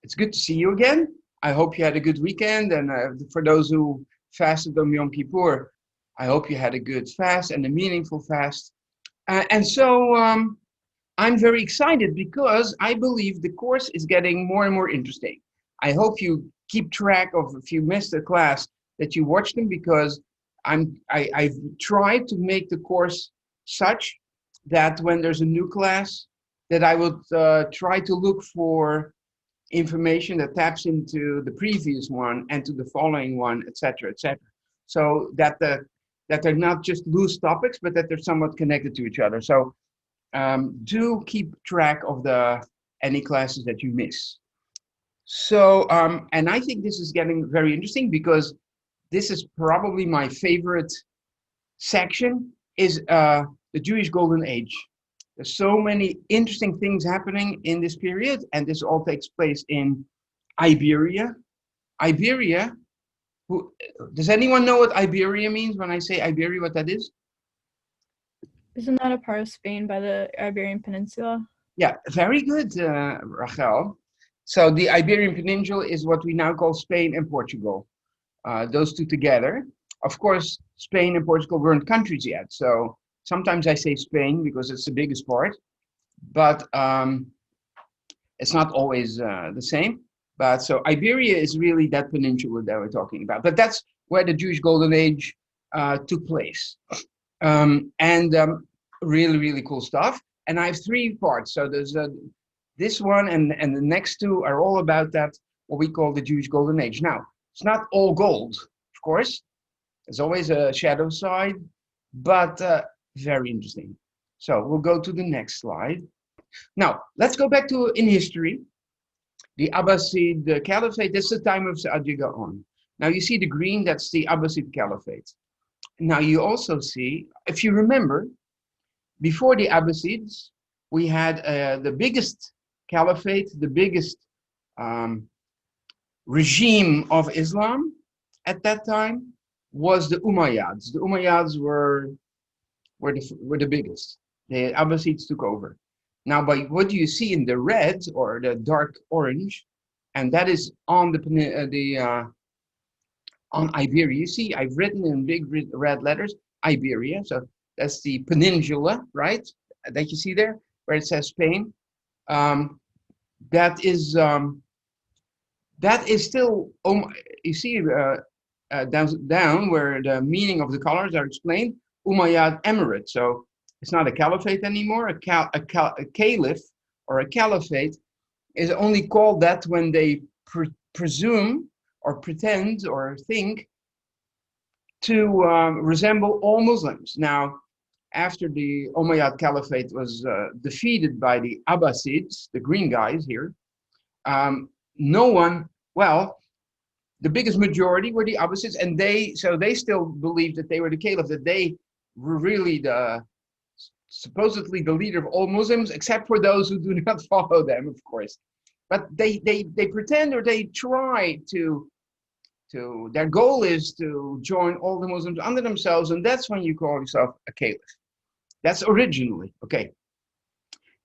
It's good to see you again. I hope you had a good weekend. And for those who fasted on Yom Kippur, I hope you had a good fast and a meaningful fast. And so I'm very excited because I believe the course is getting more and more interesting. I hope you keep track of, if you missed a class, that you watch them, because I've tried to make the course such that when there's a new class, that I would try to look for information that taps into the previous one and to the following one, etc., etc. So that they're not just loose topics, but that they're somewhat connected to each other. So do keep track of any classes that you miss. So, and I think this is getting very interesting, because this is probably my favorite section, is the Jewish Golden Age. There's so many interesting things happening in this period, and this all takes place in Iberia. Iberia, does anyone know what Iberia means when I say Iberia, what that is? Isn't that a part of Spain by the Iberian Peninsula? Yeah, very good, Rachel. So the Iberian Peninsula is what we now call Spain and Portugal. Those two together. Of course, Spain and Portugal weren't countries yet. So sometimes I say Spain because it's the biggest part, but it's not always the same. But so Iberia is really that peninsula that we're talking about. But that's where the Jewish Golden Age took place. Really, really cool stuff. And I have three parts. So there's this one and the next two are all about that, what we call the Jewish Golden Age. Now, it's not all gold, of course. There's always a shadow side, but very interesting. So we'll go to the next slide. Now, let's go back to in history. The Abbasid Caliphate, this is the time of Sa'ad on. Now you see the green, that's the Abbasid Caliphate. Now you also see, if you remember, before the Abbasids, we had the biggest caliphate, the biggest regime of Islam at that time was the Umayyads. The Umayyads were the biggest. The Abbasids took over. Now, by what do you see in the red or the dark orange, and that is on on Iberia. You see, I've written in big red letters Iberia. So that's the peninsula, right? That you see there, where it says Spain. That is still, you see down where the meaning of the colors are explained, Umayyad Emirate. So it's not a caliphate anymore. A caliph or a caliphate is only called that when they presume or pretend or think to resemble all Muslims. Now, after the Umayyad Caliphate was defeated by the Abbasids, the green guys here, the biggest majority were the Abbasids, and they still believed that they were the caliph, that they were really supposedly the leader of all Muslims, except for those who do not follow them, of course. But they pretend, or they try to their goal is to join all the Muslims under themselves, and that's when you call yourself a caliph. That's originally, okay.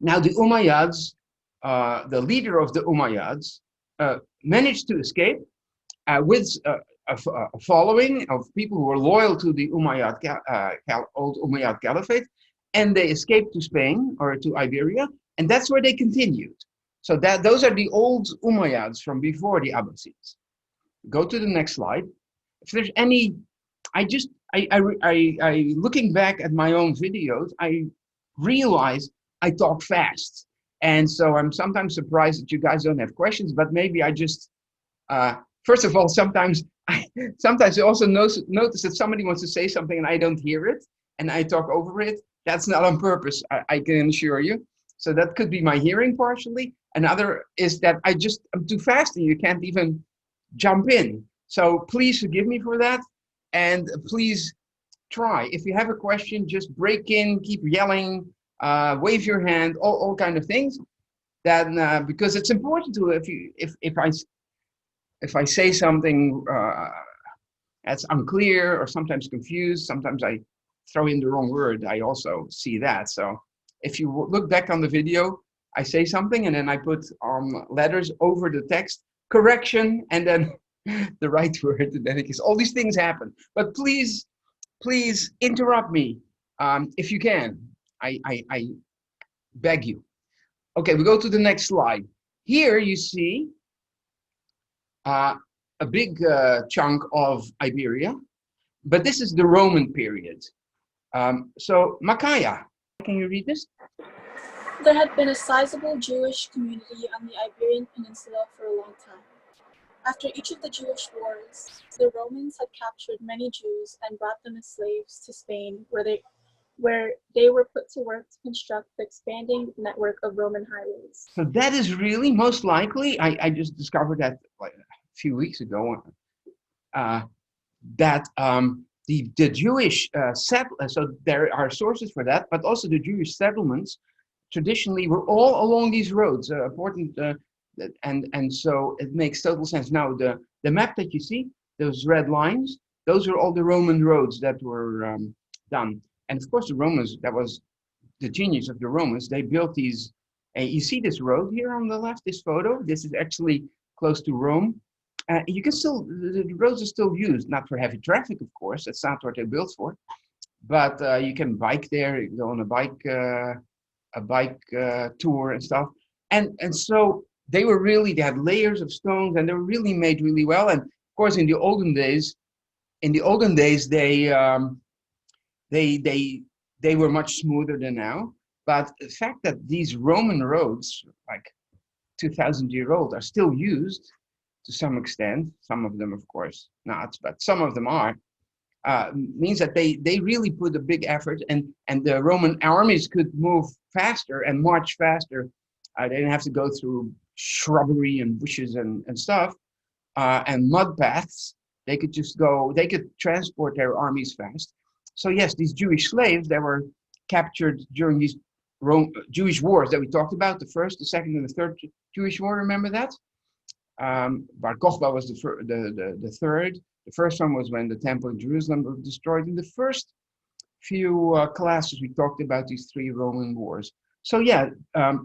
Now the Umayyads, the leader of the Umayyads, managed to escape with a following of people who were loyal to the old Umayyad Caliphate, and they escaped to Spain or to Iberia, and that's where they continued. So those are the old Umayyads from before the Abbasids. Go to the next slide. If there's any, looking back at my own videos, I realize I talk fast. And so I'm sometimes surprised that you guys don't have questions, but maybe I just, first of all, sometimes I also notice that somebody wants to say something and I don't hear it and I talk over it. That's not on purpose, I can assure you. So that could be my hearing partially. Another is that I'm too fast and you can't even jump in. So please forgive me for that. And please try. If you have a question, just break in, keep yelling, wave your hand, all kind of things. Then because it's important to, if I say something that's unclear or sometimes confused, sometimes I throw in the wrong word, I also see that. So if you look back on the video, I say something and then I put letters over the text, correction, and then the right word, and then all these things happen. But please interrupt me if you can. I beg you. Okay, we go to the next slide. Here you see a big chunk of Iberia, but this is the Roman period. So, Makaya, can you read this? There had been a sizable Jewish community on the Iberian Peninsula for a long time. After each of the Jewish wars, the Romans had captured many Jews and brought them as slaves to Spain, where they were put to work to construct the expanding network of Roman highways. So that is really most likely, I just discovered that like a few weeks ago, that the Jewish so there are sources for that, but also the Jewish settlements traditionally were all along these roads, important, and so it makes total sense. Now the map that you see, those red lines, those are all the Roman roads that were done. And of course the Romans, that was the genius of the Romans, they built these, you see this road here on the left, this photo, this is actually close to Rome. You can still, the roads are still used, not for heavy traffic, of course, that's not what they're built for, but you can bike there, you can go on a bike tour and stuff. And so they had layers of stones and they were really made really well. And of course, in the olden days, they were much smoother than now. But the fact that these Roman roads, like 2,000-year-old, are still used to some extent, some of them, of course, not, but some of them are, means that they really put a big effort, and the Roman armies could move faster and march faster. They didn't have to go through shrubbery and bushes and stuff, and mud paths. They could just go, they could transport their armies fast. So yes, these Jewish slaves that were captured during these Jewish wars that we talked about, the first, the second, and the third Jewish war, remember that? Bar Kokhba was the third. The first one was when the temple in Jerusalem was destroyed. In the first few classes, we talked about these three Roman wars. So yeah, a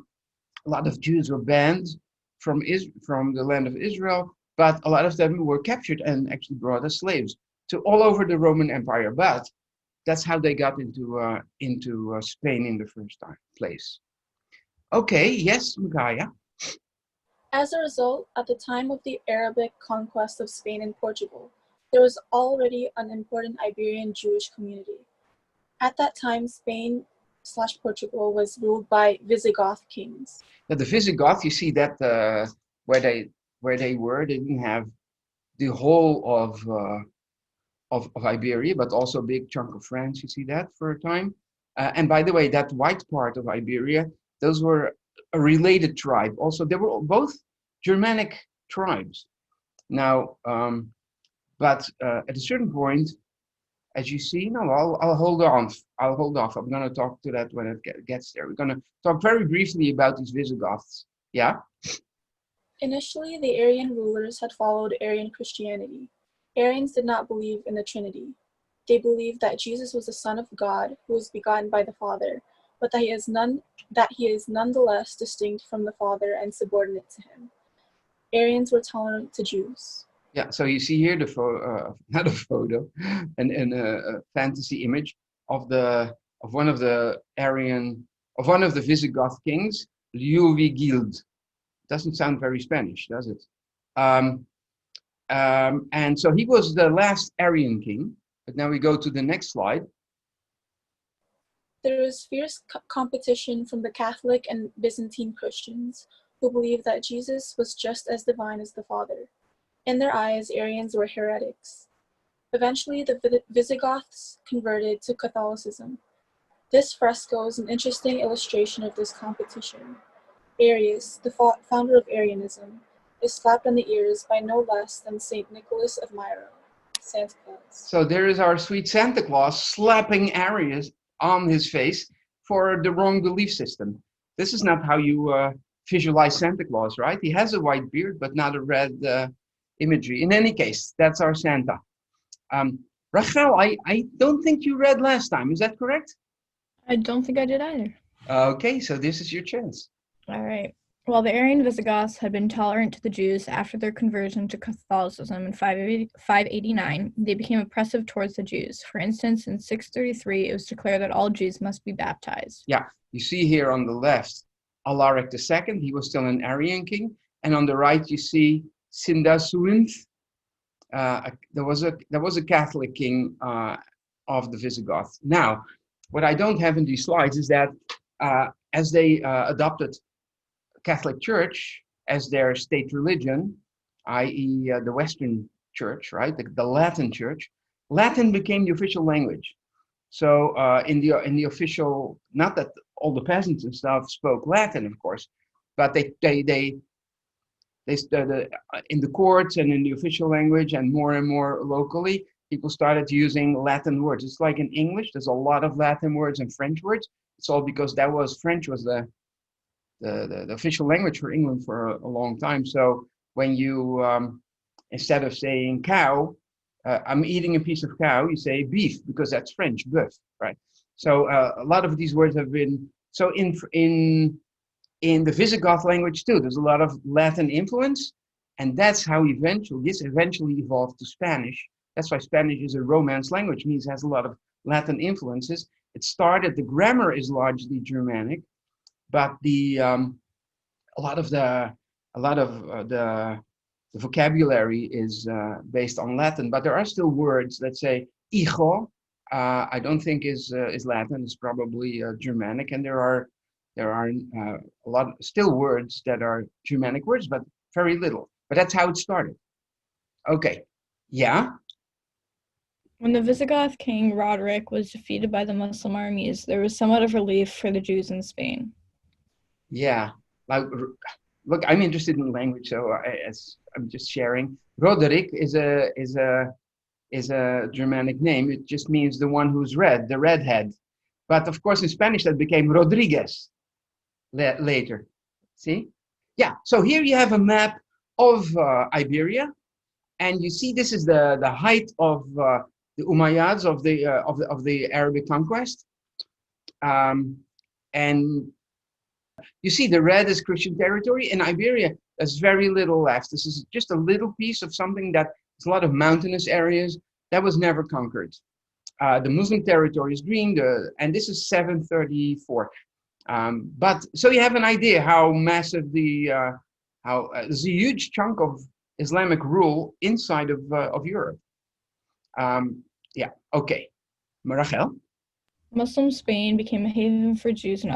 lot of Jews were banned from the land of Israel, but a lot of them were captured and actually brought as slaves to all over the Roman Empire. But that's how they got into Spain in the first place. Okay, yes, Mugaya. As a result, at the time of the Arabic conquest of Spain and Portugal, there was already an important Iberian Jewish community. At that time, Spain/Portugal was ruled by Visigoth kings. Now, the Visigoth, you see that where they were, they didn't have the whole of Iberia, but also a big chunk of France. You see that for a time. And by the way, that white part of Iberia, those were a related tribe. Also, they were both Germanic tribes. Now, but at a certain point, as you see, no, I'll hold on. I'll hold off. I'm going to talk to that when it gets there. We're going to talk very briefly about these Visigoths. Yeah? Initially, the Arian rulers had followed Arian Christianity. Arians did not believe in the Trinity. They believed that Jesus was the Son of God who was begotten by the Father, but that he is nonetheless distinct from the Father and subordinate to him. Arians were tolerant to Jews. Yeah, so you see here not a photo, and a fantasy image of one of the Visigoth kings, Liuvigild. Doesn't sound very Spanish, does it? And so he was the last Arian king. But now we go to the next slide. There was fierce competition from the Catholic and Byzantine Christians, who believed that Jesus was just as divine as the Father. In their eyes, Arians were heretics. Eventually, the Visigoths converted to Catholicism. This fresco is an interesting illustration of this competition. Arius, the founder of Arianism, is slapped on the ears by no less than Saint Nicholas of Myra, Santa Claus. So there is our sweet Santa Claus slapping Arius on his face for the wrong belief system. This is not how you visualize Santa Claus, right? He has a white beard, but not a red imagery. In any case, that's our Santa. Rachel, I don't think you read last time. Is that correct? I don't think I did either. Okay, so this is your chance. All right. While the Arian Visigoths had been tolerant to the Jews after their conversion to Catholicism in 589, they became oppressive towards the Jews. For instance, in 633, it was declared that all Jews must be baptized. Yeah, you see here on the left, Alaric II, he was still an Arian king. And on the right, you see Sindasuint. There was a Catholic king of the Visigoths. Now, what I don't have in these slides is that as they adopted Catholic Church as their state religion, i.e. The Western Church, right, the Latin Church, Latin became the official language. So in the official, not that all the peasants and stuff spoke Latin, of course, but they started in the courts and in the official language, and more locally, people started using Latin words. It's like in English, there's a lot of Latin words and French words. It's all because French was the official language for England for a long time. So when you, instead of saying cow, I'm eating a piece of cow, you say beef, because that's French, bœuf, right? So a lot of these words have been, so in the Visigoth language too, there's a lot of Latin influence, and that's how this eventually evolved to Spanish. That's why Spanish is a Romance language, means it has a lot of Latin influences. The grammar is largely Germanic, but a lot of the vocabulary is based on Latin. But there are still words, let's say hijo, I don't think is Latin. It's probably Germanic, and there are a lot still words that are Germanic words, but very little. But that's how it started. Okay, yeah. When the Visigoth king Roderick was defeated by the Muslim armies, there was somewhat of relief for the Jews in Spain. Yeah, like, look, I'm interested in language, so I'm just sharing. Roderick is a Germanic name. It just means the one who's red, the redhead. But of course, in Spanish, that became Rodriguez later. See? Yeah. So here you have a map of Iberia, and you see this is the height of the Umayyads of the Arabic conquest, and you see the red is Christian territory. In Iberia, there's very little left. This is just a little piece of something that it's a lot of mountainous areas that was never conquered. The Muslim territory is green, and this is 734. But so you have an idea how massive there's a huge chunk of Islamic rule inside of Europe. Yeah, okay. Rachel? Muslim Spain became a haven for Jews and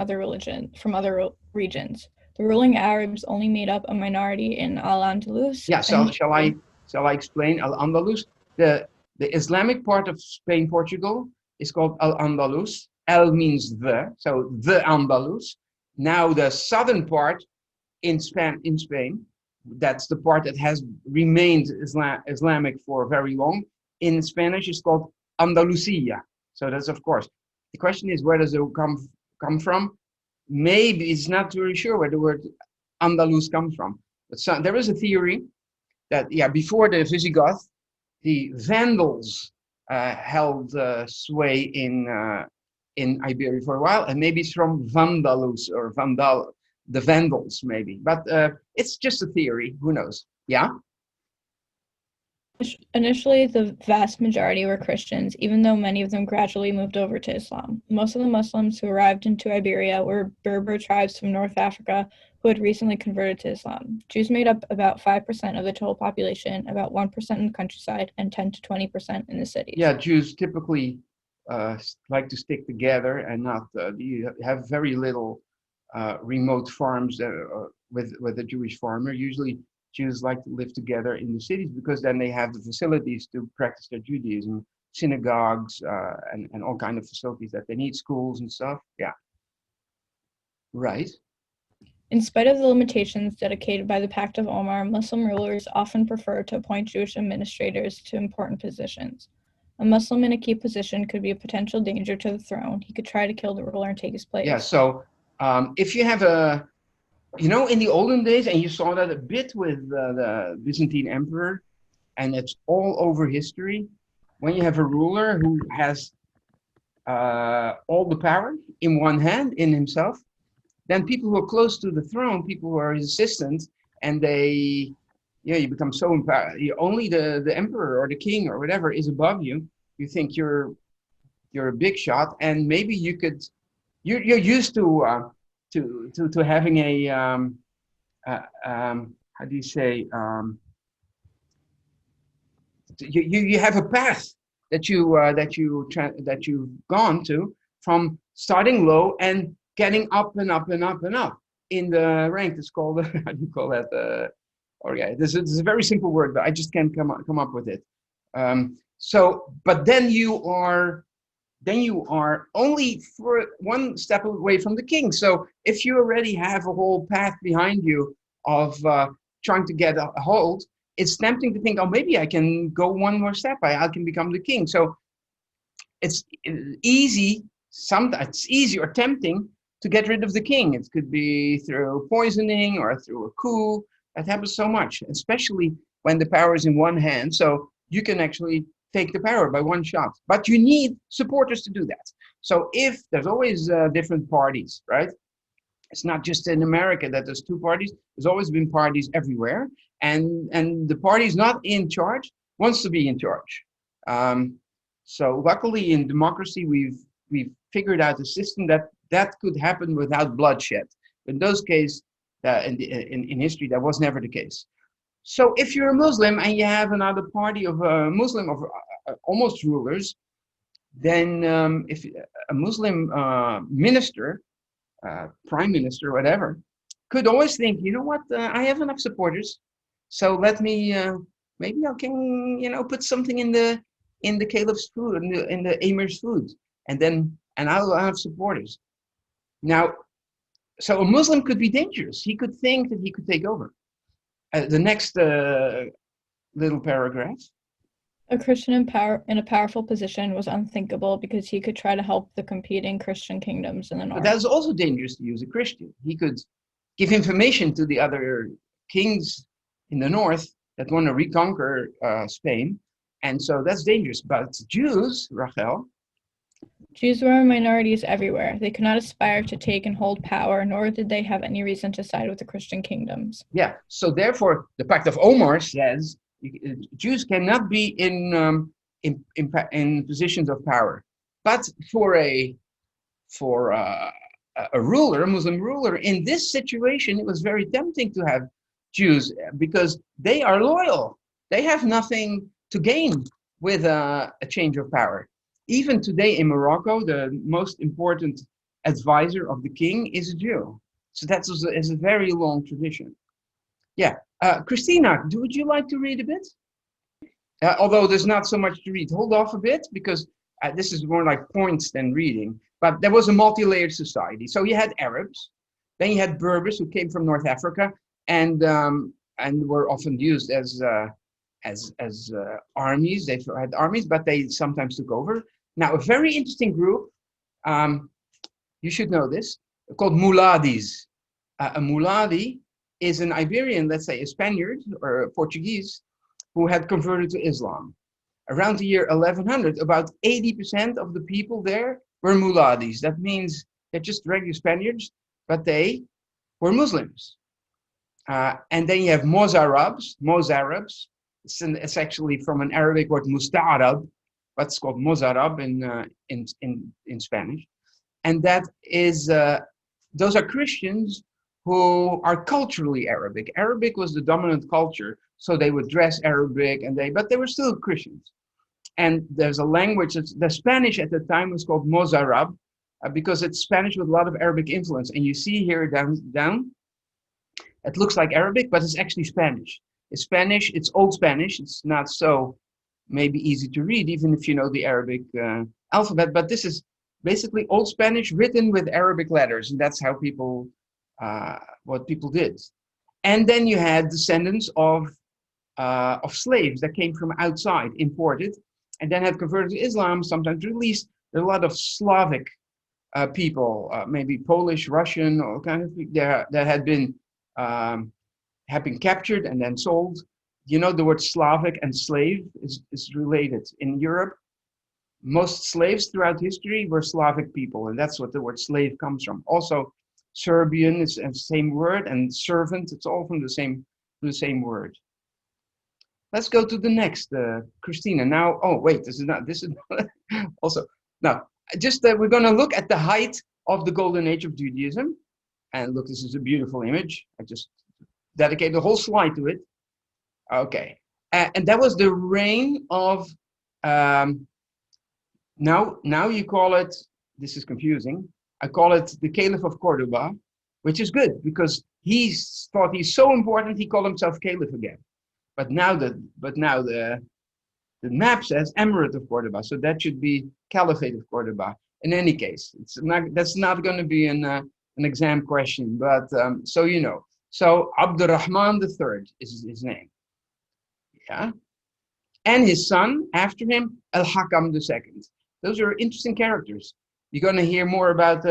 from other regions. The ruling Arabs only made up a minority in Al-Andalus. Yeah, so shall I explain Al-Andalus? The Islamic part of Spain, Portugal is called Al-Andalus. Al means so the Andalus. Now the southern part in Spain, that's the part that has remained Islamic for very long. In Spanish, it's called Andalusia. So that's, of course, the question is, where does it come from? Maybe it's not very sure where the word Andalus comes from. But there is a theory that, before the Visigoths, the Vandals held sway in Iberia for a while, and maybe it's from Vandalus or the Vandals, maybe. But it's just a theory. Who knows? Yeah. Initially, the vast majority were Christians, even though many of them gradually moved over to Islam. Most of the Muslims who arrived into Iberia were Berber tribes from North Africa who had recently converted to Islam. Jews made up about 5% of the total population, about 1% in the countryside, and 10 to 20% in the cities. Yeah, Jews typically like to stick together and not. You have very little remote farms with a Jewish farmer. Usually, Jews like to live together in the cities because then they have the facilities to practice their Judaism, synagogues, and all kind of facilities that they need, schools and stuff. Yeah. Right. In spite of the limitations dedicated by the Pact of Omar, Muslim rulers often prefer to appoint Jewish administrators to important positions. A Muslim in a key position could be a potential danger to the throne. He could try to kill the ruler and take his place. Yeah, so if you have in the olden days, and you saw that a bit with the Byzantine emperor, and it's all over history, when you have a ruler who has all the power in one hand, in himself, then people who are close to the throne, people who are his assistants, and they, you become so empowered. Only the emperor or the king or whatever is above you. You think you're a big shot, and maybe you're used to having a how do you say, you have a path that you've gone to, from starting low and getting up and up and up and up in the rank. It's called how do you call that? This is a very simple word, but I just can't come up with it. But then you are only for one step away from the king. So if you already have a whole path behind you of trying to get a hold, it's tempting to think, oh, maybe I can go one more step. I can become the king. So it's easy, sometimes it's easy or tempting to get rid of the king. It could be through poisoning or through a coup. That happens so much, especially when the power is in one hand. So you can actually take the power by one shot, but you need supporters to do that. So if there's always different parties, right? It's not just in America that there's two parties. There's always been parties everywhere, and the party's not in charge wants to be in charge. So luckily in democracy, we've figured out a system that could happen without bloodshed. In those cases, in history, that was never the case. So if you're a Muslim and you have another party of Muslim of almost rulers, then if a Muslim minister, prime minister, whatever, could always think, you know what, I have enough supporters, so let me maybe I can put something in the caliph's food, in the emir's food, and I'll have supporters. Now, so a Muslim could be dangerous. He could think that he could take over. The next little paragraph. A Christian in a powerful position was unthinkable because he could try to help the competing Christian kingdoms in the north. But that was also dangerous to use a Christian. He could give information to the other kings in the north that want to reconquer Spain. And so that's dangerous. But Jews, Rachel. Jews were minorities everywhere. They could not aspire to take and hold power, nor did they have any reason to side with the Christian kingdoms. Yeah, so therefore, the Pact of Omar says Jews cannot be in positions of power. But for a ruler, a Muslim ruler, in this situation, it was very tempting to have Jews because they are loyal. They have nothing to gain with a change of power. Even today in Morocco, the most important advisor of the king is a Jew. So that's a very long tradition. Yeah. Christina, would you like to read a bit? Although there's not so much to read. Hold off a bit, because this is more like points than reading. But there was a multi-layered society. So you had Arabs, then you had Berbers who came from North Africa and were often used as armies. They had armies, but they sometimes took over. Now, a very interesting group, you should know this, called Muladis. A Muladi is an Iberian, let's say a Spaniard or a Portuguese, who had converted to Islam. Around the year 1100, about 80% of the people there were Muladis. That means they're just regular Spaniards, but they were Muslims. And then you have Mozarabs. It's actually from an Arabic word Musta'arab, but it's called Mozarab in Spanish. And that is, those are Christians who are culturally Arabic. Arabic was the dominant culture, so they would dress Arabic, but they were still Christians. And there's a language, the Spanish at the time was called Mozarab, because it's Spanish with a lot of Arabic influence. And you see here down, it looks like Arabic, but it's actually Spanish. It's Spanish, it's Old Spanish. It's not so maybe easy to read, even if you know the Arabic alphabet, but this is basically Old Spanish written with Arabic letters, and that's how what people did. And then you had descendants of slaves that came from outside, imported, and then had converted to Islam, sometimes released. There are a lot of Slavic people, maybe Polish, Russian, all kind of people that had been captured and then sold. You know, the word Slavic and slave is related. In Europe, most slaves throughout history were Slavic people, and that's what the word slave comes from. Also, Serbian is the same word, and servant, it's all from the same word. Let's go to the next, Christina. Now, oh wait, this is not also, now, just we're going to look at the height of the golden age of Judaism. And look, this is a beautiful image. I just dedicate the whole slide to it. Okay. And that was the reign of, now you call it, this is confusing, I call it the Caliph of Cordoba, which is good because he thought he's so important, he called himself Caliph again. But now the map says Emirate of Cordoba, so that should be Caliphate of Cordoba. In any case, that's not going to be an exam question, but so you know. So Abdurrahman III is his name. Yeah. And his son, after him, Al-Hakam II. Those are interesting characters. You're going to hear more about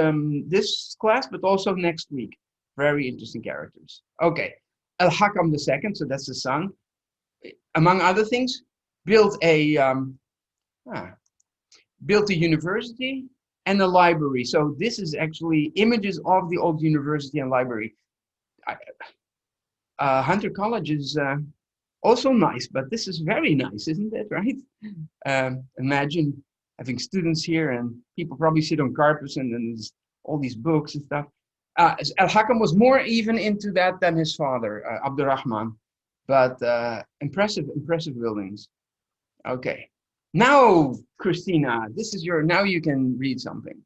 this class, but also next week. Very interesting characters. Okay. Al-Hakam II, so that's the son. Among other things, built a university and a library. So this is actually images of the old university and library. Hunter College is also nice, but this is very nice, isn't it, right? Imagine having students here and people probably sit on carpets and then there's all these books and stuff. Al-Hakam was more even into that than his father, Abdurrahman, but impressive buildings. Okay. Now, Christina, now you can read something.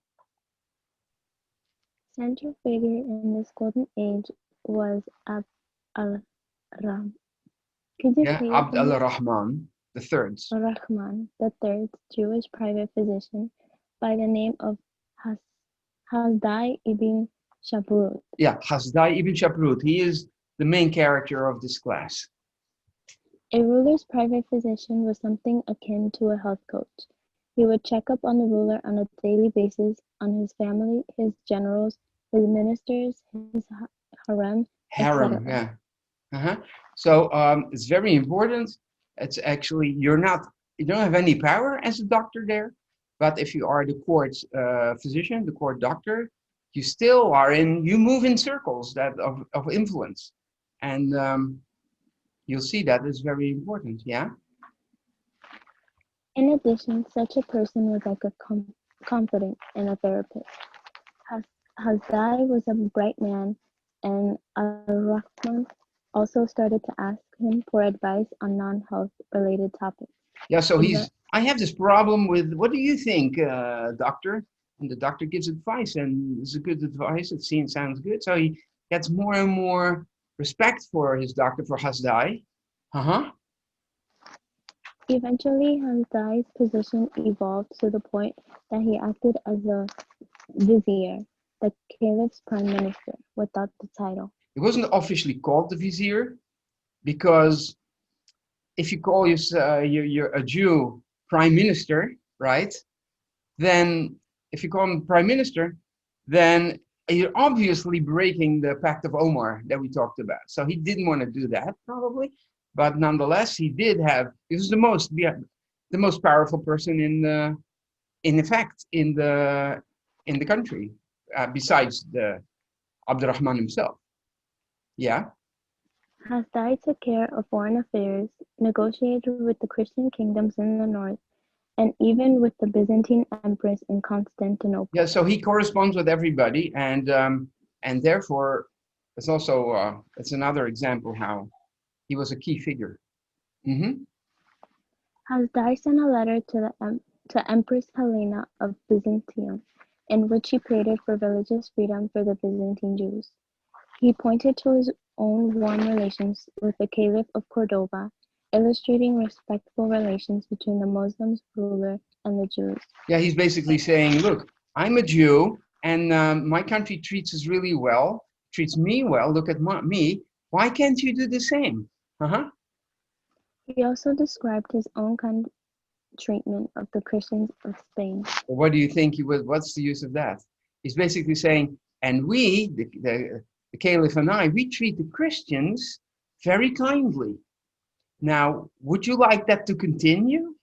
Central figure in this golden age was Al-Rahman. Abd al-Rahman III. Al-Rahman III, Jewish private physician by the name of Ḥasdai ibn Shaprūt. Yeah, Ḥasdai ibn Shaprūt. He is the main character of this class. A ruler's private physician was something akin to a health coach. He would check up on the ruler on a daily basis, on his family, his generals, his ministers, his harem, Harem, etc. yeah. So it's very important. It's actually, you don't have any power as a doctor there, but if you are the court physician, the court doctor, you still you move in circles of influence. And you'll see that is very important, yeah? In addition, such a person was like a confidant and a therapist. Ḥasdai was a bright man, and Al-Rahman also started to ask him for advice on non-health related topics. Yeah, so I have this problem with, what do you think, doctor? And the doctor gives advice, and it's a good advice. It sounds good. So he gets more and more respect for his doctor, for Ḥasdai. Eventually, Ḥasdai's position evolved to the point that he acted as a vizier, the caliph's prime minister, without the title. It wasn't officially called the vizier, because if you call you're a Jew prime minister, right? Then if you call him prime minister, then you're obviously breaking the Pact of Omar that we talked about. So he didn't want to do that, probably, but nonetheless, he was the most powerful person in the country, besides the Abdurrahman himself. Yeah. Ḥasdai took care of foreign affairs, negotiated with the Christian kingdoms in the north, and even with the Byzantine empress in Constantinople. Yeah, so he corresponds with everybody, and therefore, it's also it's another example how he was a key figure. Ḥasdai sent a letter to Empress Helena of Byzantium, in which he pleaded for religious freedom for the Byzantine Jews. He pointed to his own warm relations with the Caliph of Cordoba, illustrating respectful relations between the Muslims ruler and the Jews. Yeah, he's basically saying, look, I'm a Jew, and my country treats us really well, treats me well, look at me, why can't you do the same? He also described his own kind treatment of the Christians of Spain. Well, what do you think what's the use of that? He's basically saying, and we, the Caliph and I, we treat the Christians very kindly. Now, would you like that to continue?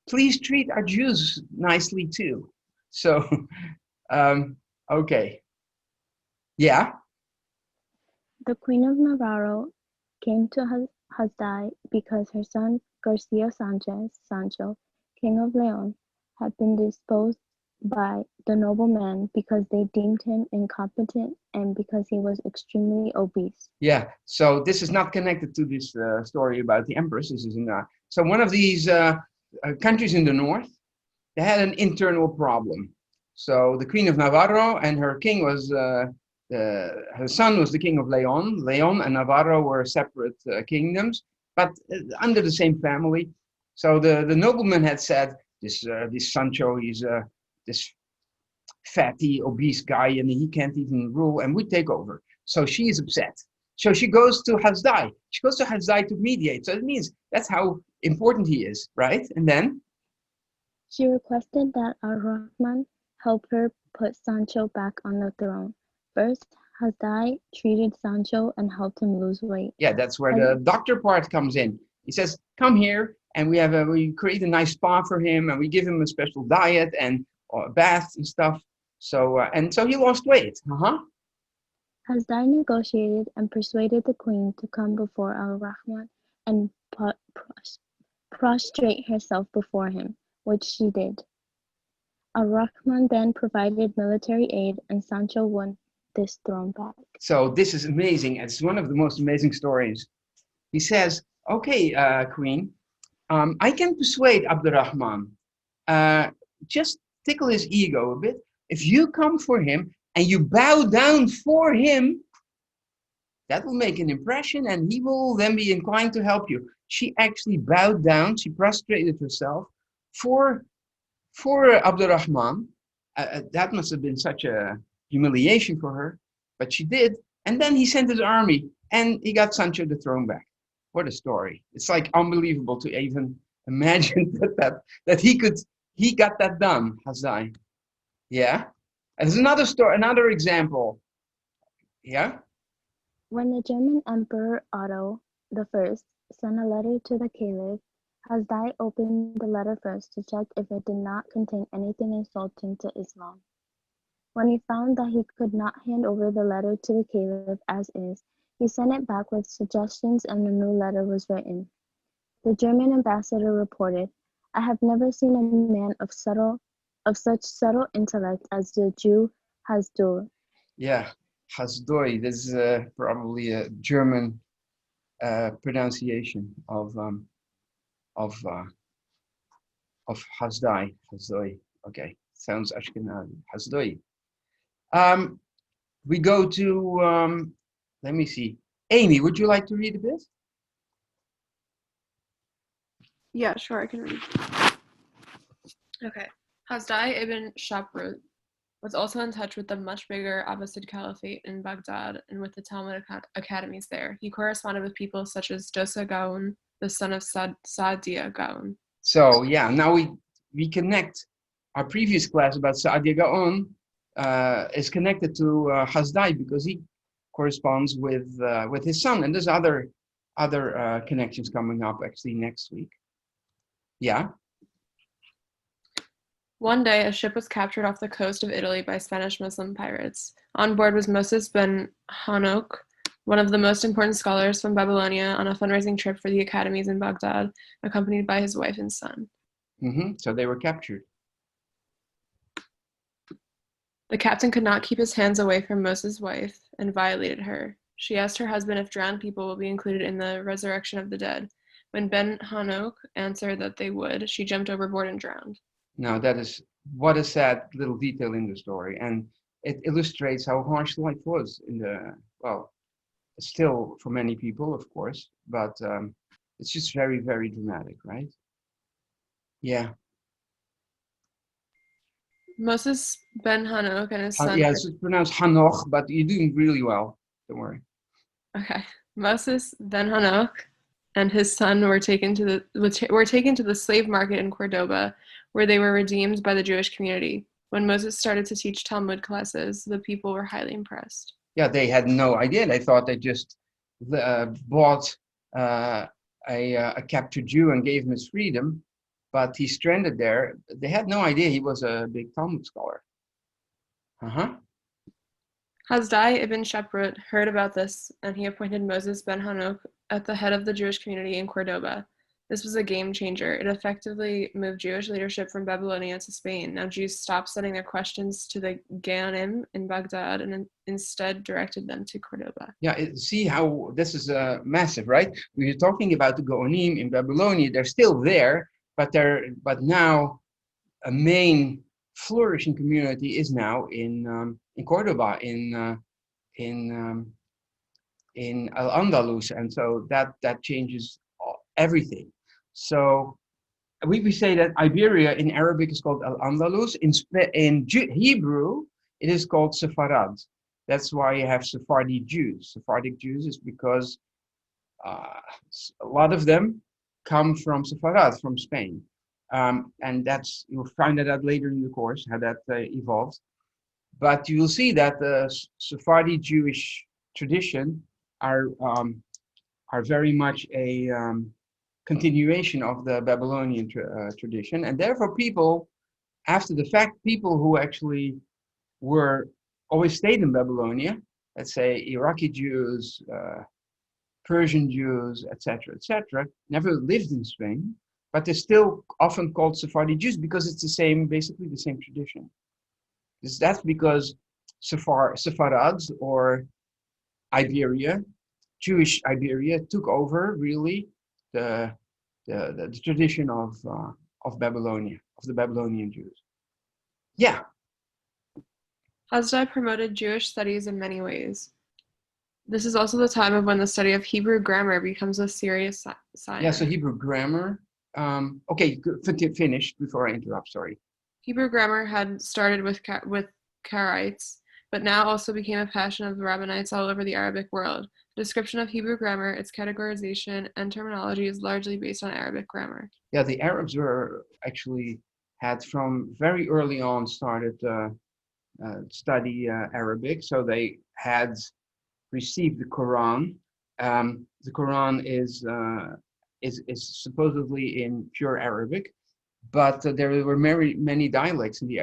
Please treat our Jews nicely too. So, okay. Yeah. The Queen of Navarro came to Ḥasdai because her son Garcia Sancho, King of Leon, had been disposed by the noblemen because they deemed him incompetent and because he was extremely obese. Yeah. So this is not connected to this story about the empress. This is so one of these countries in the north, they had an internal problem. So the Queen of Navarro and her king was her son was the king of Leon. Leon and Navarro were separate kingdoms, but under the same family. So the nobleman had said, this Sancho, he's this fatty, obese guy, and he can't even rule, and we take over. So she is upset. So she goes to Ḥasdai. She goes to Ḥasdai to mediate. So it means that's how important he is, right? And then she requested that Al-Rahman help her put Sancho back on the throne. First, Ḥasdai treated Sancho and helped him lose weight. Yeah, that's where the doctor part comes in. He says, "Come here, and we create a nice spa for him, and we give him a special diet and baths and stuff." So so he lost weight. Ḥasdai negotiated and persuaded the queen to come before Al-Rahman and prostrate herself before him, which she did. Al-Rahman then provided military aid, and Sancho won this throne back. So this is amazing. It's one of the most amazing stories. He says, "Okay, queen, I can persuade Abdurrahman. Just tickle his ego a bit. If you come for him and you bow down for him, that will make an impression and he will then be inclined to help you." She actually bowed down. She prostrated herself for Abdurrahman. That must have been such a humiliation for her, but she did. And then he sent his army and he got Sancho the throne back. What a story. It's like unbelievable to even imagine that he got that done, Ḥasdai. Yeah. And there's another story, another example. Yeah. When the German Emperor Otto I sent a letter to the Caliph, Ḥasdai opened the letter first to check if it did not contain anything insulting to Islam. When he found that he could not hand over the letter to the Caliph as is, he sent it back with suggestions and a new letter was written. The German ambassador reported, "I have never seen a man of such subtle intellect as the Jew Ḥasdai." Yeah, Ḥasdai. This is probably a German pronunciation of Ḥasdai. Ḥasdai. Okay, sounds Ashkenazi. Ḥasdai. We go to let me see. Amy, would you like to read a bit? Yeah, sure, I can read. Okay. Ḥasdai ibn Shaprūt was also in touch with the much bigger Abbasid Caliphate in Baghdad and with the Talmud academies there. He corresponded with people such as Dosa Gaon, the son of Saadia Gaon. So yeah, now we connect our previous class about Saadia Gaon is connected to Ḥasdai because he corresponds with his son, and there's other connections coming up actually next week. Yeah. One day, a ship was captured off the coast of Italy by Spanish Muslim pirates. On board was Moses Ben-Ḥanokh, one of the most important scholars from Babylonia, on a fundraising trip for the academies in Baghdad, accompanied by his wife and son. So they were captured. The captain could not keep his hands away from Moses' wife and violated her. She asked her husband if drowned people will be included in the resurrection of the dead. When Ben-Ḥanokh answered that they would, she jumped overboard and drowned. Now that is what a sad little detail in the story, and it illustrates how harsh life was in the, well, still for many people, of course, but it's just very, very dramatic, right? Yeah. Moses Ben-Ḥanokh and his son. Yeah, it's pronounced Hanoch, but you're doing really well. Don't worry. Okay. Moses Ben-Ḥanokh and his son were taken to the slave market in Cordoba, where they were redeemed by the Jewish community. When Moses started to teach Talmud classes, the people were highly impressed. Yeah, they had no idea. They thought they just bought a captured Jew and gave him his freedom, but he's stranded there. They had no idea he was a big Talmud scholar. Ḥasdai ibn Shaprūt heard about this, and he appointed Moses Ben-Ḥanokh at the head of the Jewish community in Cordoba. This was a game changer. It effectively moved Jewish leadership from Babylonia to Spain. Now Jews stopped sending their questions to the Gaonim in Baghdad and instead directed them to Cordoba. Yeah, see how this is massive, right? We were talking about the Gaonim in Babylonia. They're still there, but now a main flourishing community is now in Cordoba, in Al-Andalus, and so that changes everything. So we say that Iberia in Arabic is called Al-Andalus. In Hebrew, it is called Sepharad. That's why you have Sephardi Jews. Sephardic Jews is because a lot of them come from Sepharad, from Spain. And you'll find that out later in the course, how that evolves. But you will see that the Sephardi Jewish tradition are very much a continuation of the Babylonian tradition, and therefore people, after the fact, people who actually always stayed in Babylonia, let's say Iraqi Jews, Persian Jews, etc., never lived in Spain, but they're still often called Sephardi Jews because it's basically the same tradition. That's because Sepharad or Iberia, Jewish Iberia, took over really the tradition of Babylonia, of the Babylonian Jews. Yeah. Ḥasdai promoted Jewish studies in many ways. This is also the time of when the study of Hebrew grammar becomes a serious science. Yeah, so Hebrew grammar. Okay, finish before I interrupt, sorry. Hebrew grammar had started with Karaites, but now also became a passion of the rabbinites all over the Arabic world. The description of Hebrew grammar, its categorization, and terminology is largely based on Arabic grammar. Yeah, the Arabs had from very early on started study Arabic, so they had received the Quran. The Quran is supposedly in pure Arabic, but there were many dialects in the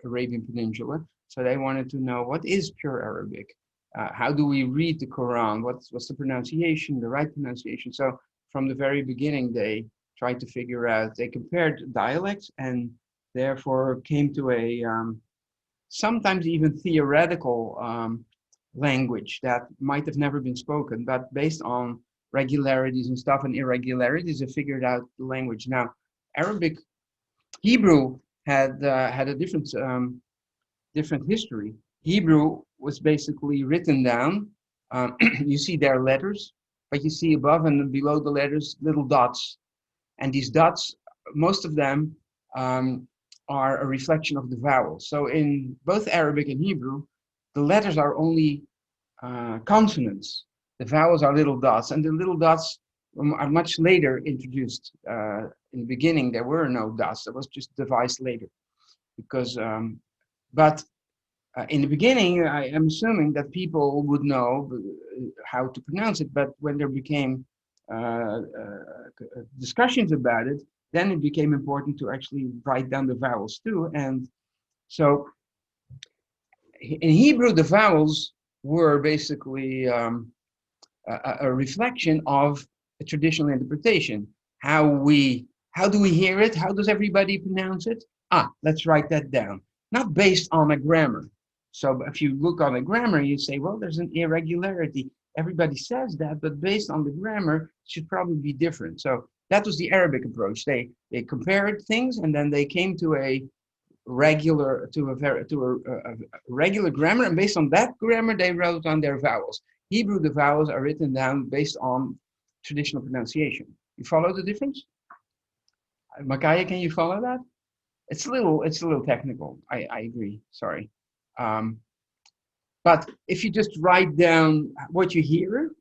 Arabian Peninsula, so they wanted to know what is pure Arabic. How do we read the Quran? What's the pronunciation, the right pronunciation? So from the very beginning, they tried to figure out. They compared dialects and therefore came to a sometimes even theoretical language that might have never been spoken, but based on regularities and stuff and irregularities, they figured out the language. Now, Hebrew had a different history. Hebrew was basically written down. You see their letters, but you see above and below the letters little dots, and these dots, most of them are a reflection of the vowels. So in both Arabic and Hebrew, the letters are only consonants. The vowels are little dots, and the little dots are much later introduced. In the beginning, there were no dots. That was just devised later, because. In the beginning, I am assuming that people would know how to pronounce it, but when there became discussions about it, then it became important to actually write down the vowels too. And so in Hebrew, the vowels were basically a reflection of a traditional interpretation. How do we hear it? How does everybody pronounce it? Let's write that down. Not based on a grammar. So if you look on the grammar, you say, well, there's an irregularity. Everybody says that, but based on the grammar, it should probably be different. So that was the Arabic approach. They compared things, and then they came to a regular grammar, and based on that grammar, they wrote down their vowels. Hebrew, the vowels are written down based on traditional pronunciation. You follow the difference? Makaya, can you follow that? It's a little technical. I agree. Sorry. But if you just write down what you hear,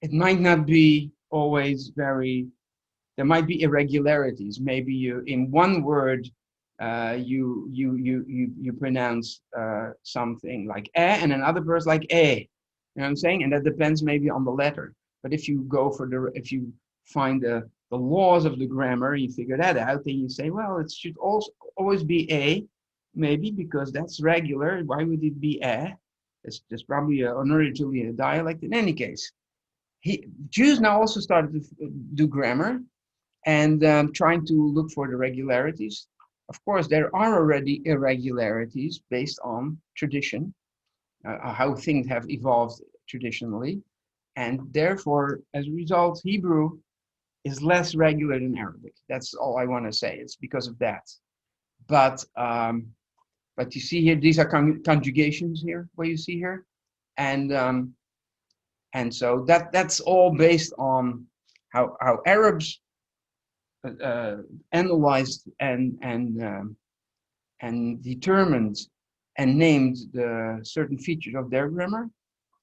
it might not be always there might be irregularities. Maybe you, in one word, you pronounce something like and another word like You know what I'm saying? And that depends maybe on the letter. But if you if you find the laws of the grammar, you figure that out, then you say, well, it should also always be maybe because that's regular. Why would it be It's probably originally a dialect. In any case, Jews now also started to do grammar and trying to look for the regularities. Of course, there are already irregularities based on tradition, how things have evolved traditionally, and therefore, as a result, Hebrew is less regular than Arabic. That's all I want to say. It's because of that. But you see here, these are conjugations here, what you see here, and so that's all based on how Arabs analyzed and determined and named the certain features of their grammar.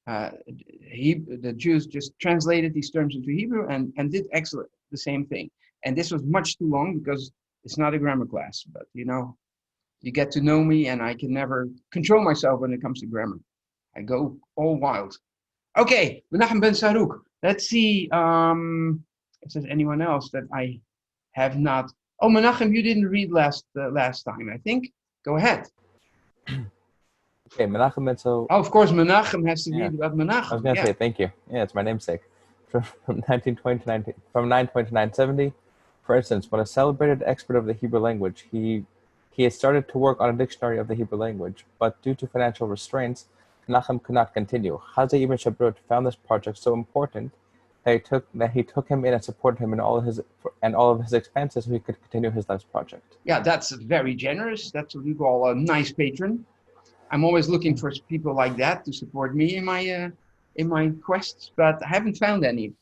The Jews just translated these terms into Hebrew and did excellent the same thing. And this was much too long because it's not a grammar class, but you get to know me and I can never control myself when it comes to grammar. I go all wild. Okay, Menachem ben Saruk. Let's see if there's anyone else that I have not. Oh, Menachem, you didn't read last time, I think. Go ahead. Okay, Menachem ben Saruk. Oh, of course, Menachem has to read about Menachem. I was going to say, thank you. Yeah, it's my namesake. From 1920 to from 920 to 970, for instance, when a celebrated expert of the Hebrew language, he had started to work on a dictionary of the Hebrew language, but due to financial restraints, Menachem could not continue. Ḥasdai ibn Shaprūt found this project so important that he took him in and supported him in all of his expenses so he could continue his life's project. Yeah, that's very generous. That's what we call a nice patron. I'm always looking for people like that to support me in my quests, but I haven't found any.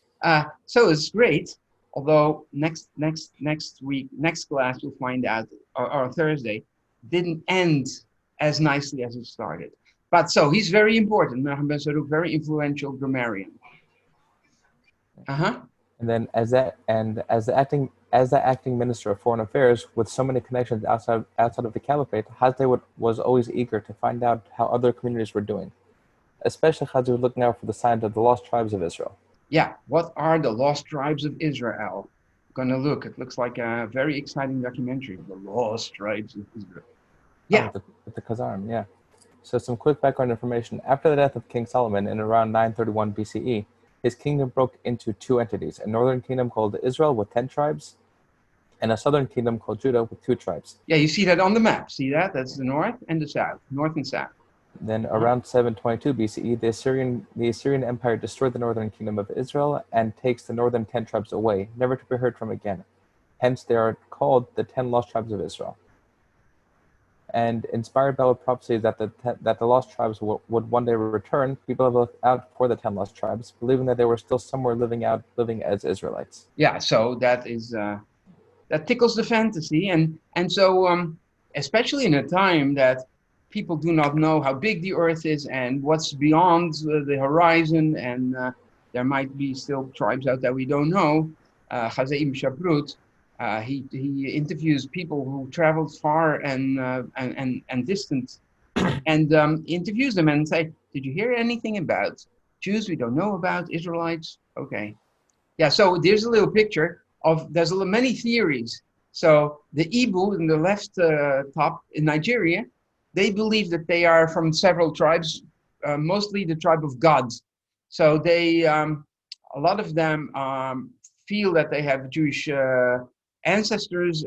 So it's great. Although next class we'll find out, or Thursday, didn't end as nicely as it started. But so he's very important. Menachem ben Saruk, very influential grammarian. And then as the acting minister of foreign affairs with so many connections outside of the caliphate, Ḥasdai was always eager to find out how other communities were doing. Especially Ḥasdai was looking out for the signs of the lost tribes of Israel. Yeah, what are the lost tribes of Israel? I'm gonna look. It looks like a very exciting documentary. The lost tribes of Israel. Yeah, with the Khazarm. Yeah. So some quick background information. After the death of King Solomon in around 931 BCE, his kingdom broke into two entities: a northern kingdom called Israel with 10 tribes, and a southern kingdom called Judah with 2 tribes. Yeah, you see that on the map. See that? That's the north and the south, north and south. Then around 722 BCE, the Assyrian Empire destroyed the northern kingdom of Israel and takes the northern 10 tribes away, never to be heard from again. Hence, they are called the 10 lost tribes of Israel. And inspired by the prophecy that the lost tribes would one day return, people have looked out for the 10 lost tribes, believing that they were still somewhere living as Israelites. Yeah, so that is that tickles the fantasy, and so especially in a time that people do not know how big the earth is and what's beyond the horizon, and there might be still tribes out there we don't know. Ḥasdai ibn Shaprūt, he interviews people who traveled far and distant, and interviews them and say, "Did you hear anything about Jews we don't know about, Israelites?" Okay, yeah. So there's a little picture of many theories. So the Igbo in the left top in Nigeria, they believe that they are from several tribes, mostly the tribe of God. So they, a lot of them feel that they have Jewish ancestors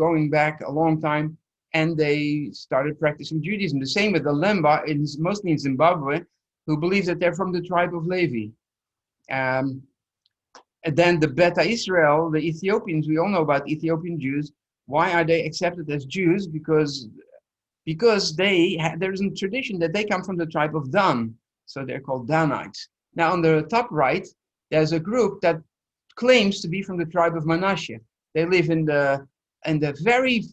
going back a long time, and they started practicing Judaism. The same with the Lemba, mostly in Zimbabwe, who believe that they're from the tribe of Levi. And then the Beta Israel, the Ethiopians, we all know about Ethiopian Jews. Why are they accepted as Jews? Because there's a tradition that they come from the tribe of Dan, so they're called Danites. Now on the top right, there's a group that claims to be from the tribe of Manasseh. They live in the very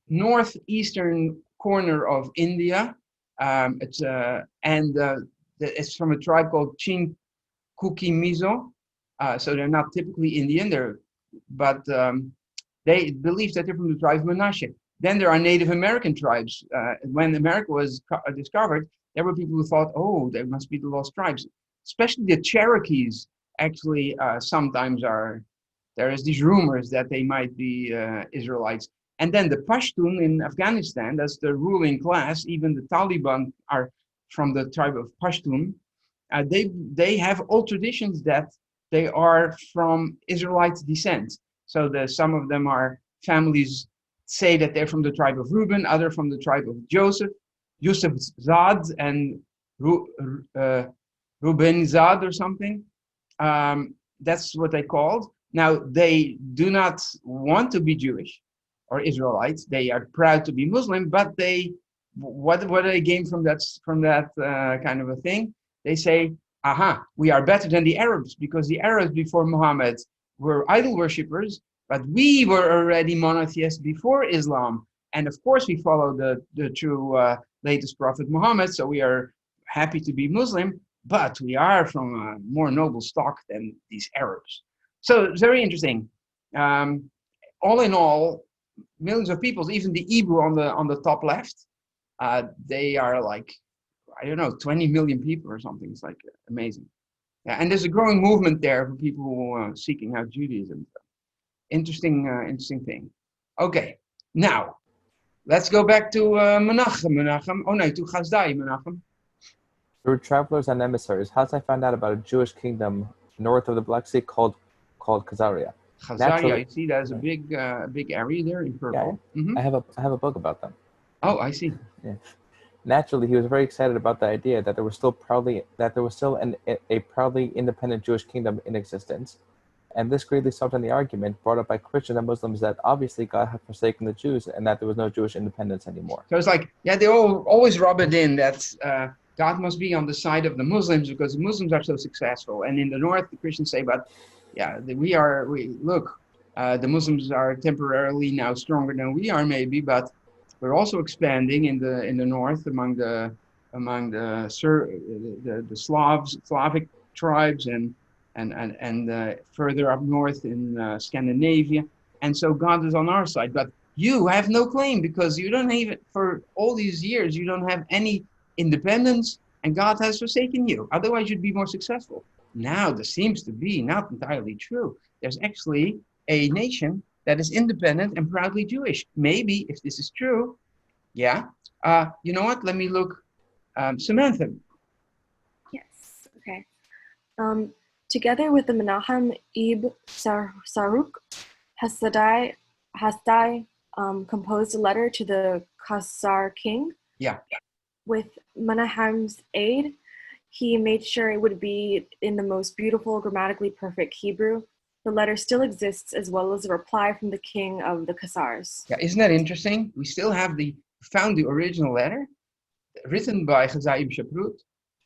northeastern corner of India. It's from a tribe called Chinkuki-Mizo. So they're not typically Indian, but they believe that they're from the tribe of Manasseh. Then there are Native American tribes. When America was discovered, there were people who thought, oh, they must be the lost tribes. Especially the Cherokees actually sometimes there is these rumors that they might be Israelites. And then the Pashtun in Afghanistan, that's the ruling class. Even the Taliban are from the tribe of Pashtun, they have all traditions that they are from Israelite descent. So some of them are families say that they're from the tribe of Reuben, other from the tribe of Joseph, Yusuf Zad and Reuben Zad or something. That's what they called. Now they do not want to be Jewish or Israelites. They are proud to be Muslim, but what do they gain from that kind of a thing? They say, aha, we are better than the Arabs, because the Arabs before Muhammad were idol worshippers, but we were already monotheists before Islam. And of course we follow the true latest prophet Muhammad, so we are happy to be Muslim, but we are from a more noble stock than these Arabs. So it's very interesting. All in all, millions of people, even the Hebrew on the top left, they are like, I don't know, 20 million people or something. It's like amazing. Yeah, and there's a growing movement there for people who are seeking out Judaism. Interesting thing. Okay, now let's go back to Menachem. Oh no, to Ḥasdai Menachem. Through travelers and emissaries, Ḥasdai found out about a Jewish kingdom north of the Black Sea called Khazaria. Khazaria, you see, there's a big area there in purple. Yeah, Mm-hmm. I have a book about them. Oh, I see. Yeah. Naturally, he was very excited about the idea that there was still a proudly independent Jewish kingdom in existence, and this greatly softened the argument brought up by Christians and Muslims that obviously God had forsaken the Jews and that there was no Jewish independence anymore. So it's like, yeah, they always rub it in that God must be on the side of the Muslims because the Muslims are so successful, and in the north the Christians say, but yeah, the Muslims are temporarily now stronger than we are maybe, but we're also expanding in the north among the Slavic tribes and further up north in Scandinavia, and so God is on our side. But you have no claim because you don't even, for all these years, you don't have any independence, and God has forsaken you. Otherwise, you'd be more successful. Now, this seems to be not entirely true. There's actually a nation that is independent and proudly Jewish. Maybe, if this is true, yeah. You know what? Let me look. Samantha. Yes, okay. Together with the Menachem ibn Shaprūt, Ḥasdai composed a letter to the Khazar king. Yeah. With Menachem's aid, he made sure it would be in the most beautiful, grammatically perfect Hebrew. The letter still exists, as well as a reply from the king of the Khazars. Yeah, isn't that interesting? We still found the original letter written by Ḥasdai ibn Shaprūt.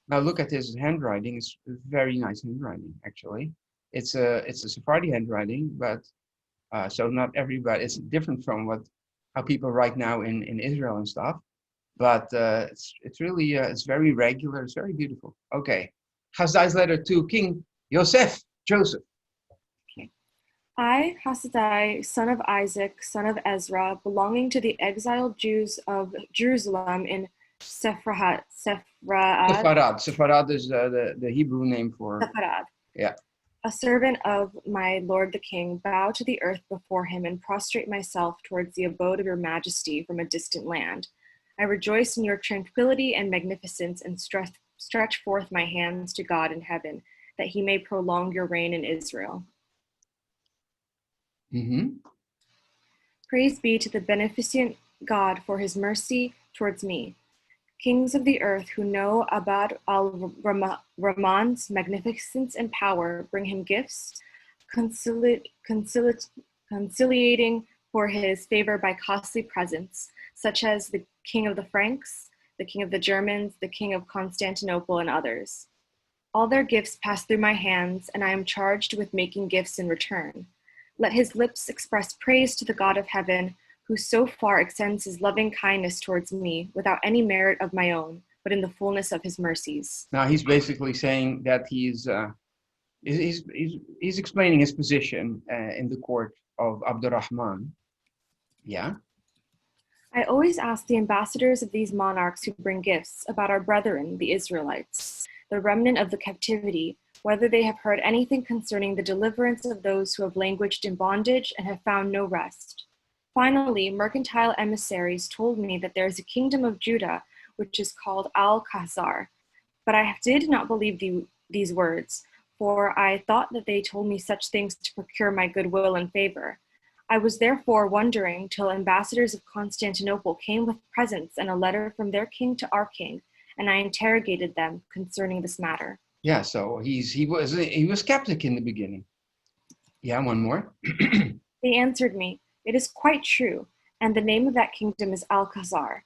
Now look at his handwriting. It's very nice handwriting, actually. It's a Sephardi handwriting, but so not everybody. It's different from how people write now in Israel and stuff. But it's really it's very regular. It's very beautiful. Okay, Ḥasdai's letter to King Joseph. I, Ḥasdai, son of Isaac, son of Ezra, belonging to the exiled Jews of Jerusalem in Sepharad. Sepharad is the Hebrew name for Sepharad. Yeah. A servant of my lord the king, bow to the earth before him and prostrate myself towards the abode of your majesty from a distant land. I rejoice in your tranquility and magnificence and stretch forth my hands to God in heaven, that he may prolong your reign in Israel. Mm-hmm. Praise be to the beneficent God for his mercy towards me. Kings of the earth who know Abad al-Rahman's magnificence and power, bring him gifts, conciliating for his favor by costly presents, such as the king of the Franks, the king of the Germans, the king of Constantinople, and others. All their gifts pass through my hands, and I am charged with making gifts in return. Let his lips express praise to the God of heaven, who so far extends his loving kindness towards me without any merit of my own, but in the fullness of his mercies. Now he's basically saying that he's explaining his position in the court of Abdurrahman. Yeah. I always ask the ambassadors of these monarchs who bring gifts about our brethren, the Israelites, the remnant of the captivity, whether they have heard anything concerning the deliverance of those who have languished in bondage and have found no rest. Finally, mercantile emissaries told me that there is a kingdom of Judah which is called Al-Khazar. But I did not believe these words, for I thought that they told me such things to procure my goodwill and favor. I was therefore wondering till ambassadors of Constantinople came with presents and a letter from their king to our king, and I interrogated them concerning this matter. Yeah, so he was skeptic in the beginning. Yeah, one more. They answered me, "It is quite true, and the name of that kingdom is Al-Khazar.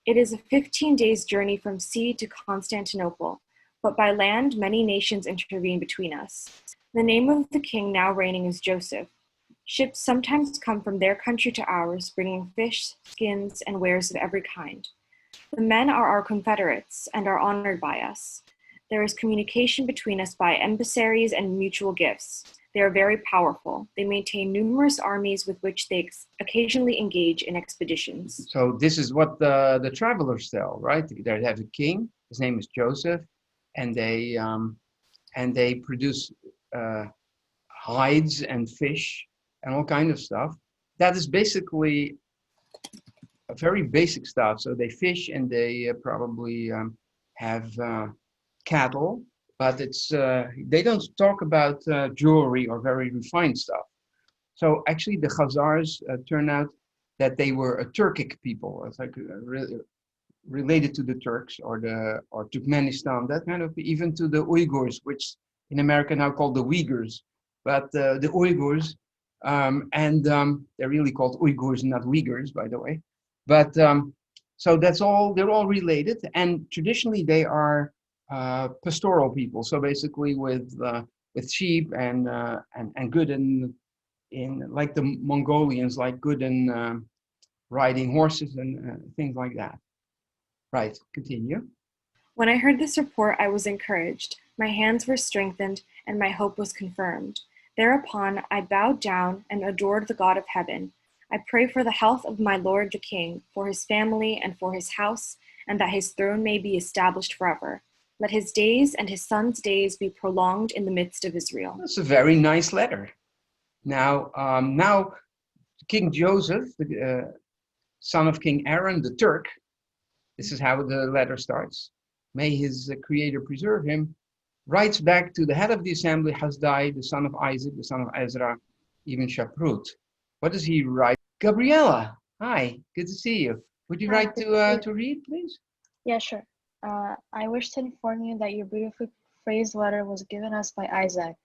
It is a 15 days journey from sea to Constantinople, but by land many nations intervene between us. The name of the king now reigning is Joseph. Ships sometimes come from their country to ours, bringing fish, skins, and wares of every kind. The men are our confederates and are honored by us. There is communication between us by emissaries and mutual gifts. They are very powerful. They maintain numerous armies with which they occasionally engage in expeditions." So this is what the travelers tell, right? They have a king. His name is Joseph, and they produce hides and fish and all kind of stuff. That is basically a very basic stuff. So they fish and they probably have cattle, but it's they don't talk about jewelry or very refined stuff. So actually the Khazars turn out that they were a Turkic people. It's like related to the Turks or Turkmenistan, that kind of, even to the Uyghurs, which in America now called the Uyghurs, but the Uyghurs, they're really called Uyghurs, not Uyghurs, by the way. But so that's all, they're all related, and traditionally they are pastoral people. So basically with sheep and good in like the Mongolians, like good in riding horses and things like that. Right, continue. When I heard this report, I was encouraged. My hands were strengthened, and my hope was confirmed. Thereupon, I bowed down and adored the God of heaven. I pray for the health of my Lord the King, for his family and for his house, and that his throne may be established forever. Let his days and his son's days be prolonged in the midst of Israel. That's a very nice letter. Now King Joseph, the son of King Aaron, the Turk, this is how the letter starts. May his creator preserve him. Writes back to the head of the assembly, Ḥasdai, the son of Isaac, the son of Ezra, ibn Shaprūt. What does he write? Gabriella, hi, good to see you. Would you Hi, like good to to read, please? Yeah, sure. I wish to inform you that your beautifully phrased letter was given us by Isaac,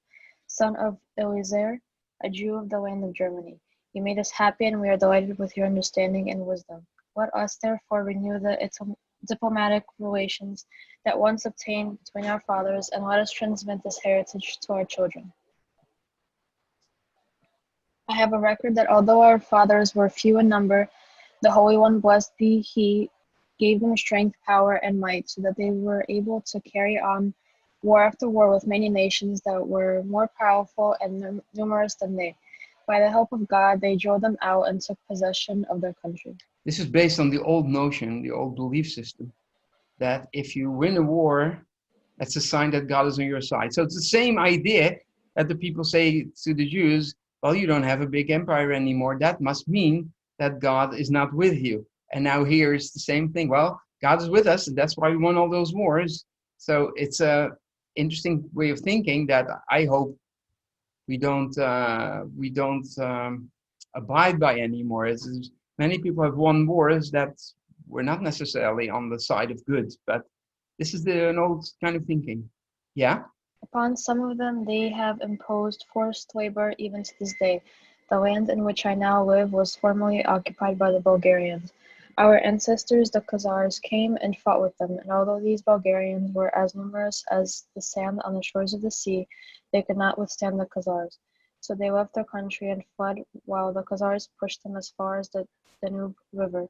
son of Eliezer, a Jew of the land of Germany. You made us happy, and we are delighted with your understanding and wisdom. Let us therefore renew the diplomatic relations that once obtained between our fathers, and let us transmit this heritage to our children. I have a record that although our fathers were few in number, the Holy One, blessed be He, gave them strength, power, and might, so that they were able to carry on war after war with many nations that were more powerful and numerous than they. By the help of God, they drove them out and took possession of their country. This is based on the old notion, the old belief system, that if you win a war, that's a sign that God is on your side. So it's the same idea that the people say to the Jews, well, you don't have a big empire anymore. That must mean that God is not with you. And now here's the same thing. Well, God is with us, and that's why we won all those wars. So it's a interesting way of thinking that I hope we don't abide by anymore. It's, many people have won wars that were not necessarily on the side of good, but this is an old kind of thinking. Yeah? Upon some of them they have imposed forced labor even to this day. The land in which I now live was formerly occupied by the Bulgarians. Our ancestors, the Khazars, came and fought with them, and although these Bulgarians were as numerous as the sand on the shores of the sea, they could not withstand the Khazars. So they left their country and fled, while the Khazars pushed them as far as the Danube River.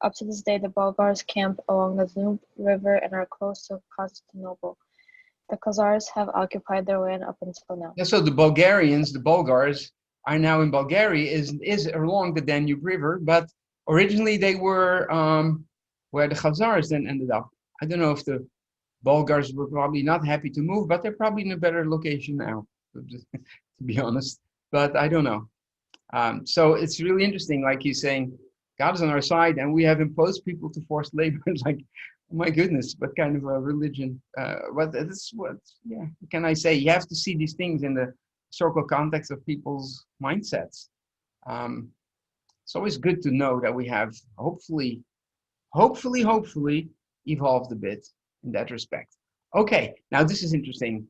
Up to this day, the Bulgars camp along the Danube River and are close to Constantinople. The Khazars have occupied their land up until now. Yeah, so the Bulgars, are now in Bulgaria, is along the Danube River, but originally they were where the Khazars then ended up. I don't know if the Bulgars were probably not happy to move, but they're probably in a better location now, to be honest. But I don't know. So it's really interesting, like he's saying, God is on our side, and we have imposed people to forced labor. It's like, My goodness, what kind of a religion? What this? What? Yeah, what can I say? You have to see these things in the historical context of people's mindsets. It's always good to know that we have hopefully evolved a bit in that respect. Okay, now this is interesting.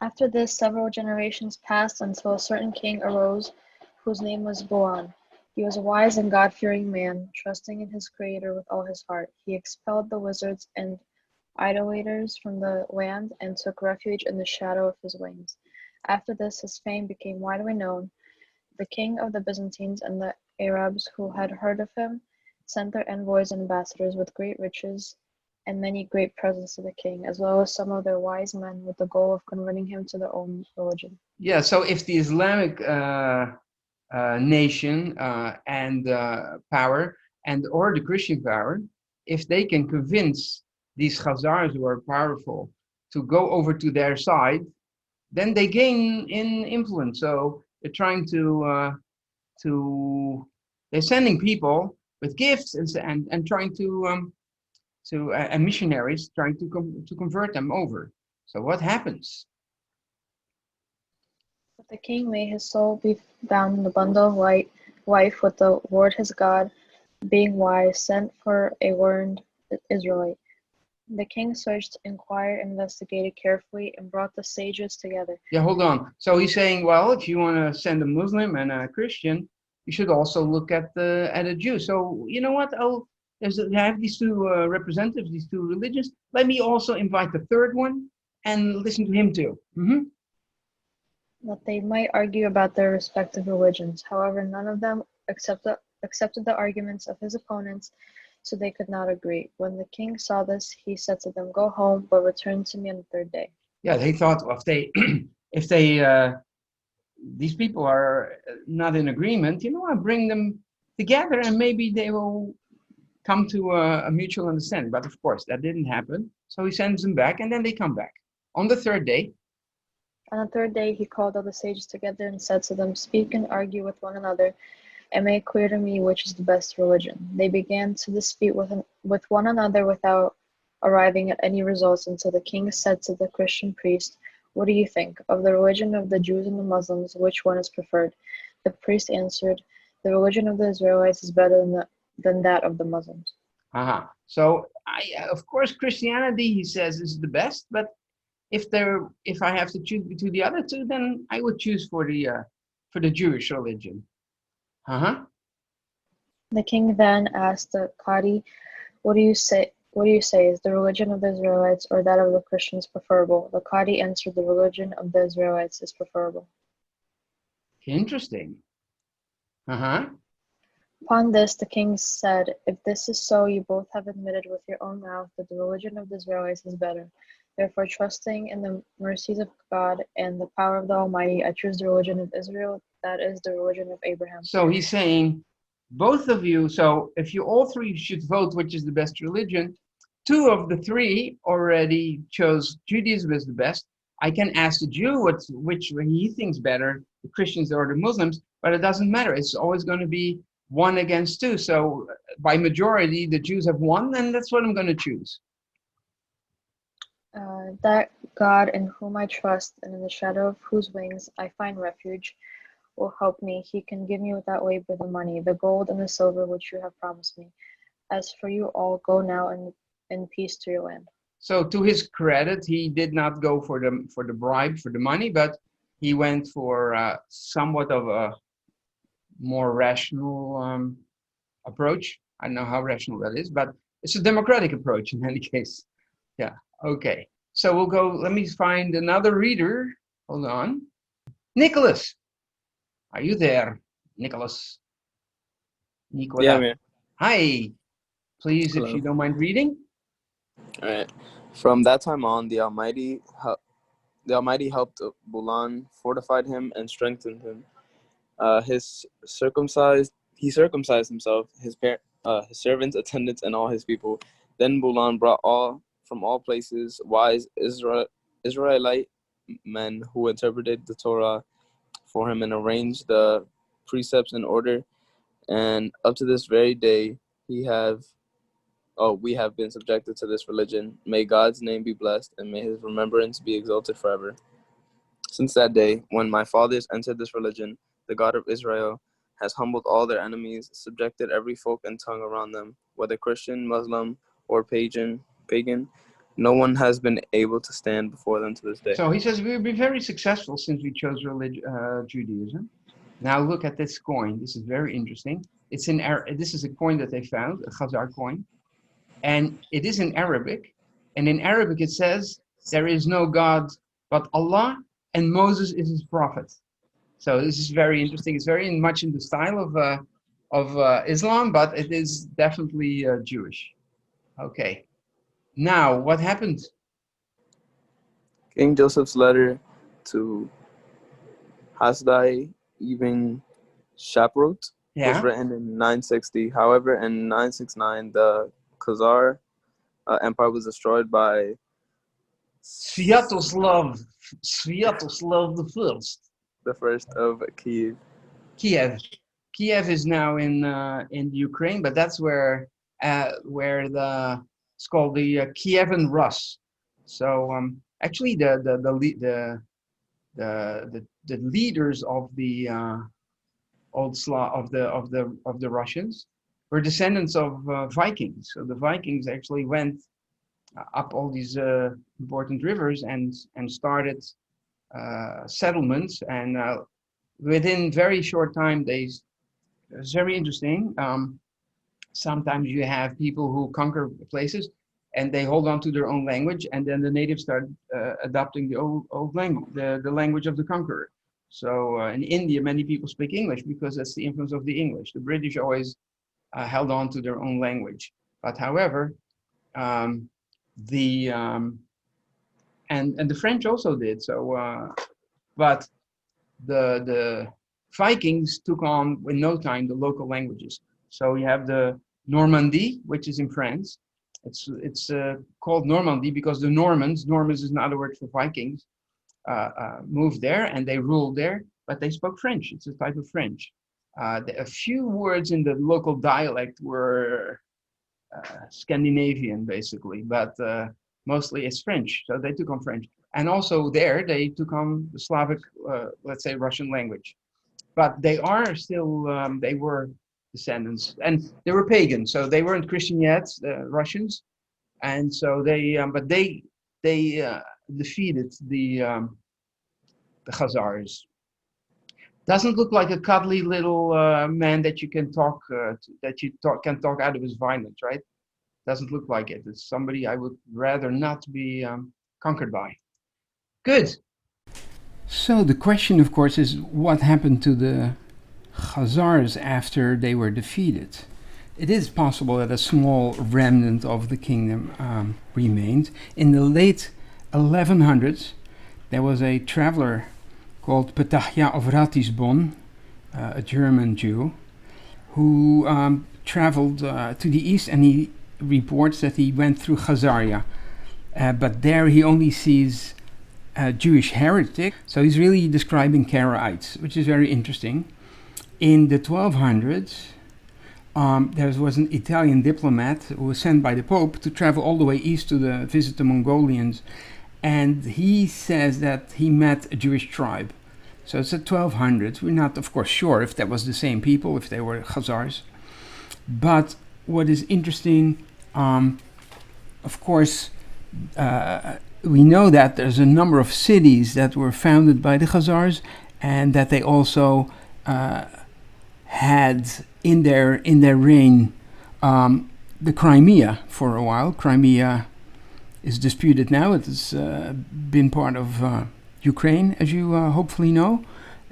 After this, several generations passed until a certain king arose whose name was Boan. He was a wise and God-fearing man, trusting in his Creator with all his heart. He expelled the wizards and idolaters from the land and took refuge in the shadow of his wings. After this, his fame became widely known. The king of the Byzantines and the Arabs who had heard of him sent their envoys and ambassadors with great riches and many great presents to the king, as well as some of their wise men, with the goal of converting him to their own religion. Yeah, so if the Islamic nation and power and or the Christian power, if they can convince these Khazars who are powerful to go over to their side, then they gain in influence. So they're trying to they're sending people with gifts and trying to and missionaries trying to convert them over. So what happens? But the king made his soul be bound in the bundle of life with the Lord his God, being wise, sent for a warned Israelite. The king searched, inquired, investigated carefully, and brought the sages together. Yeah, hold on. So he's saying, well, if you want to send a Muslim and a Christian, you should also look at a Jew. So you know what? I have these two representatives, these two religions. Let me also invite the third one and listen to him too. That they might argue about their respective religions. However, none of them accepted the arguments of his opponents, so they could not agree. When the king saw this, he said to them, "Go home, but return to me on the third day." Yeah, they thought, well, if they these people are not in agreement, I bring them together and maybe they will come to a mutual understanding. But of course, that didn't happen. So he sends them back, and then they come back on the third day. On the third day, he called all the sages together and said to them, "Speak and argue with one another, and make clear to me which is the best religion." They began to dispute with one another without arriving at any results until the king said to the Christian priest, "What do you think? Of the religion of the Jews and the Muslims, which one is preferred?" The priest answered, "The religion of the Israelites is better than that of the Muslims." So, of course, Christianity, he says, is the best. But if I have to choose between the other two, then I would choose for the Jewish religion. The king then asked the Qadi, "What do you say? What do you say? Is the religion of the Israelites or that of the Christians preferable?" The Qadi answered, "The religion of the Israelites is preferable." Interesting. Upon this, the king said, "If this is so, you both have admitted with your own mouth that the religion of the Israelites is better. Therefore, trusting in the mercies of God and the power of the Almighty, I choose the religion of Israel, that is the religion of Abraham." So he's saying, both of you, so if you all three should vote which is the best religion, two of the three already chose Judaism as the best. I can ask the Jew which he thinks better, the Christians or the Muslims, but it doesn't matter. It's always going to be 1 against 2. So by majority, the Jews have won, and that's what I'm going to choose. That God in whom I trust and in the shadow of whose wings I find refuge will help me. He can give me without labor the money, the gold and the silver which you have promised me. As for you all, go now in peace to your land. So to his credit, he did not go for the bribe, for the money, but he went for somewhat of a more rational approach. I don't know how rational that is, but it's a democratic approach in any case. Yeah, okay. So we'll go, let me find another reader. Hold on. Nicholas, are you there? Nicholas. Nicola. Yeah, man. Hi. Please, Hello. if you don't mind reading. All right. From that time on, the Almighty helped Bulan, fortified him, and strengthened him. He circumcised himself, his servants, attendants, and all his people. Then Bulan brought from all places wise Israelite men who interpreted the Torah for him and arranged the precepts in order. And up to this very day, he have we have been subjected to this religion. May God's name be blessed, and may his remembrance be exalted forever. Since that day, when my fathers entered this religion, the God of Israel has humbled all their enemies, subjected every folk and tongue around them, whether Christian, Muslim, or pagan. No one has been able to stand before them to this day. So he says we've been very successful since we chose Judaism. Now look at this coin. This is very interesting. It's in this is a coin that they found, a Khazar coin, and it is in Arabic. And in Arabic it says, "There is no God but Allah, and Moses is his prophet." So this is very interesting. It's very much in the style of Islam, but it is definitely Jewish. Okay. Now, what happened? King Joseph's letter to Ḥasdai ibn Shaprūt was written in 960. However, in 969, the Khazar Empire was destroyed by Sviatoslav the First. The first of Kiev. Kiev is now in Ukraine, but that's where it's called the Kievan Rus. So actually, the leaders of the of the Russians were descendants of Vikings. So the Vikings actually went up all these important rivers and started settlements, and within very short time it's very interesting. Sometimes you have people who conquer places and they hold on to their own language, and then the natives start adopting the old language, the language of the conqueror. So in India, many people speak English because that's the influence of the English. The British always held on to their own language, but however, and the French also did so. But the Vikings took on in no time the local languages. So you have the Normandy, which is in France. It's called Normandy because the Normans is another word for Vikings, moved there and they ruled there, but they spoke French. It's a type of French. A few words in the local dialect were Scandinavian, basically, but mostly it's French. So they took on French. And also there, they took on the Slavic, let's say, Russian language. But they are still, they were descendants, and they were pagan, so they weren't Christian yet, the Russians. And so but they defeated the Khazars. Doesn't look like a cuddly little man that you can talk, can talk out of his violence, right? Doesn't look like it. It's somebody I would rather not be conquered by. Good. So the question, of course, is what happened to the Khazars after they were defeated? It is possible that a small remnant of the kingdom remained. In the late 1100s, there was a traveler called Petahya of Ratisbon, a German Jew, who traveled to the east, and he reports that he went through Khazaria, but there he only sees Jewish heretic. So he's really describing Karaites, which is very interesting. In the 1200s, there was an Italian diplomat who was sent by the Pope to travel all the way east to visit the Mongolians, and he says that he met a Jewish tribe. So it's the 1200s. We're not, of course, sure if that was the same people, if they were Khazars. But what is interesting, of course, we know that there's a number of cities that were founded by the Khazars, and that they also had in their reign the Crimea for a while. Crimea is disputed now. It has been part of Ukraine, as you hopefully know,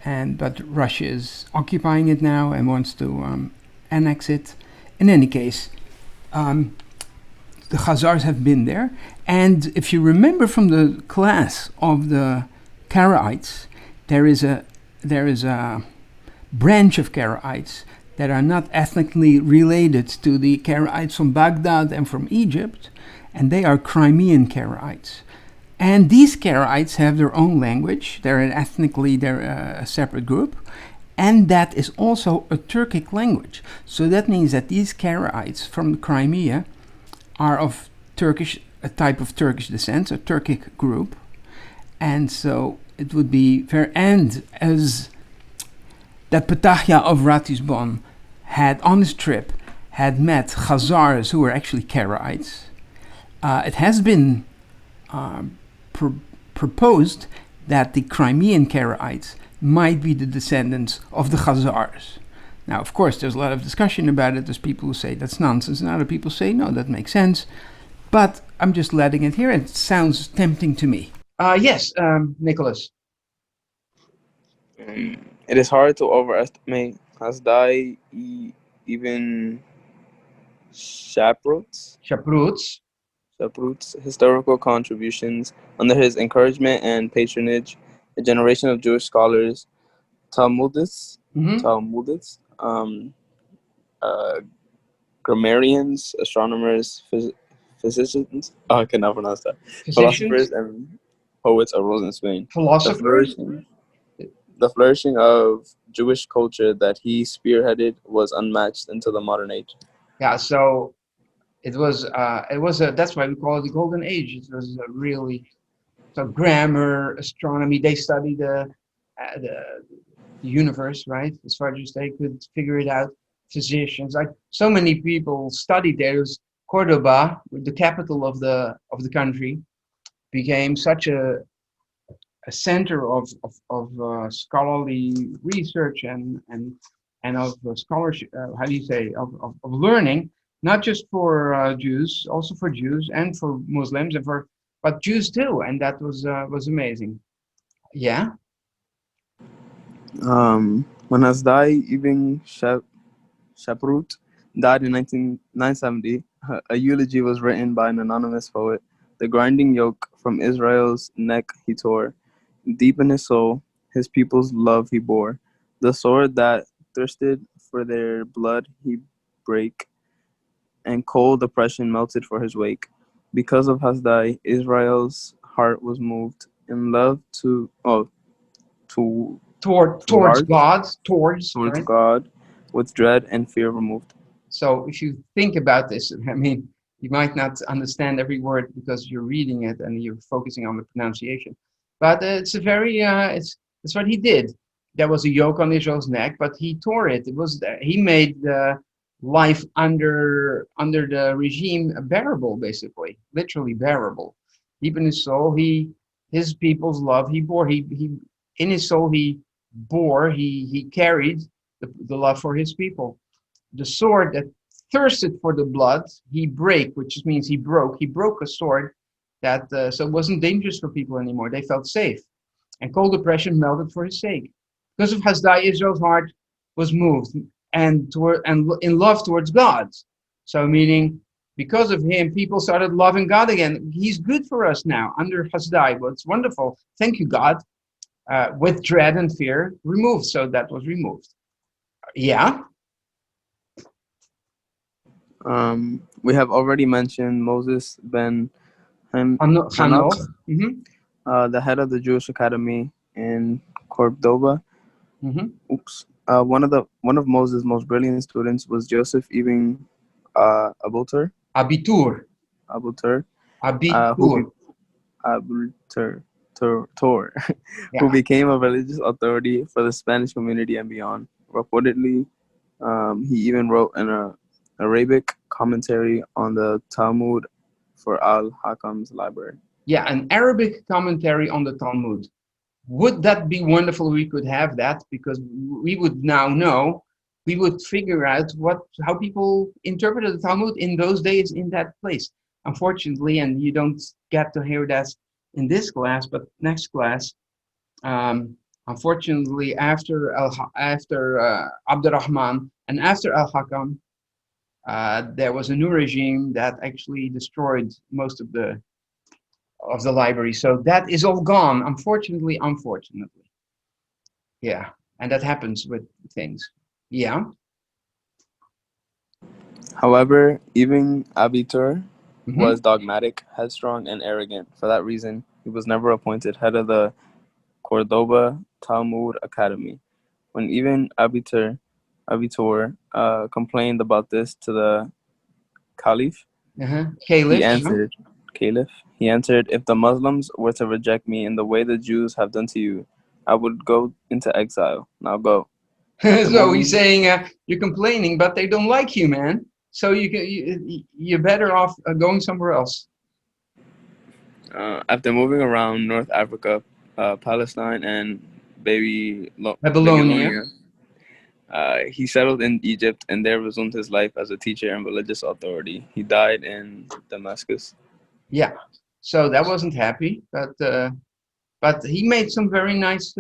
but Russia is occupying it now and wants to annex it. In any case, the Khazars have been there, and if you remember from the class of the Karaites, there is a branch of Karaites that are not ethnically related to the Karaites from Baghdad and from Egypt, and they are Crimean Karaites. And these Karaites have their own language. They're a separate group, and that is also a Turkic language. So that means that these Karaites from the Crimea are of a type of Turkish descent, a Turkic group. And so it would be fair. And as that Petachia of Ratisbon had on his trip had met Khazars who were actually Karaites, it has been proposed that the Crimean Karaites might be the descendants of the Khazars. Now, of course, there's a lot of discussion about it. There's people who say that's nonsense, and other people say, no, that makes sense. But I'm just letting it here. It sounds tempting to me. Yes, Nicholas. It is hard to overestimate Ḥasdai ibn Shaprūt's historical contributions. Under his encouragement and patronage, a generation of Jewish scholars, Talmudists, grammarians, astronomers, physicians, I cannot pronounce that, philosophers and poets arose in Spain. The flourishing of Jewish culture that he spearheaded was unmatched until the modern age. Yeah, so it was that's why we call it the Golden Age. It was really, so grammar, astronomy, they studied the universe, right? As far as they could figure it out. Physicians, like so many people studied there. It was Cordoba, the capital of the country, became such a center of scholarly research and of scholarship. How do you say, of learning, not just for Jews, also for Jews and for Muslims and but Jews too, and that was amazing. Yeah. When Ḥasdai ibn Shaprūt died in 970, a eulogy was written by an anonymous poet. The grinding yoke from Israel's neck he tore. Deep in his soul, his people's love he bore. The sword that thirsted for their blood he brake, and cold oppression melted for his wake. Because of Ḥasdai, Israel's heart was moved in love towards God, with dread and fear removed. So if you think about this, I mean, you might not understand every word because you're reading it and you're focusing on the pronunciation. But it's a very, it's what he did. There was a yoke on Israel's neck, but he tore it. He made life under the regime bearable, basically, literally bearable. Deep in his soul, his people's love he bore. He in his soul he bore. He carried the love for his people. The sword that thirsted for the blood, he brake, which means he broke. He broke a sword that so it wasn't dangerous for people anymore. They felt safe, and cold oppression melted for his sake. Because of Ḥasdai, Israel's heart was moved and in love towards God. So meaning, because of him, people started loving God again. He's good for us now under Ḥasdai. Well, it's wonderful. Thank you, God. With dread and fear removed. So that was removed. Yeah. We have already mentioned Moses Ben-Ḥanokh, the head of the Jewish Academy in Cordoba. One of Moses' most brilliant students was Joseph ibn Abutur, who became a religious authority for the Spanish community and beyond. Reportedly, he even wrote an Arabic commentary on the Talmud for Al-Hakam's library. Yeah, an Arabic commentary on the Talmud. Would that be wonderful? We could have that, because we would now know, we would figure out how people interpreted the Talmud in those days in that place. Unfortunately, and you don't get to hear that in this class, but next class, unfortunately, after Abd-Rahman and after Al-Hakam, there was a new regime that actually destroyed most of the library. So that is all gone, unfortunately. Yeah, and that happens with things. Yeah. However, even Abitur was dogmatic, headstrong, and arrogant. For that reason, he was never appointed head of the Cordoba Talmud Academy. When even Abitur complained about this to the Caliph, Caliph. He answered, Caliph, he answered, if the Muslims were to reject me in the way the Jews have done to you, I would go into exile. Now go. So he's saying, you're complaining, but they don't like you, man. So you're better off going somewhere else. After moving around North Africa, Palestine, and Babylonia. he settled in Egypt and there resumed his life as a teacher and religious authority. He died in Damascus. Yeah, so that wasn't happy, but he made some very nice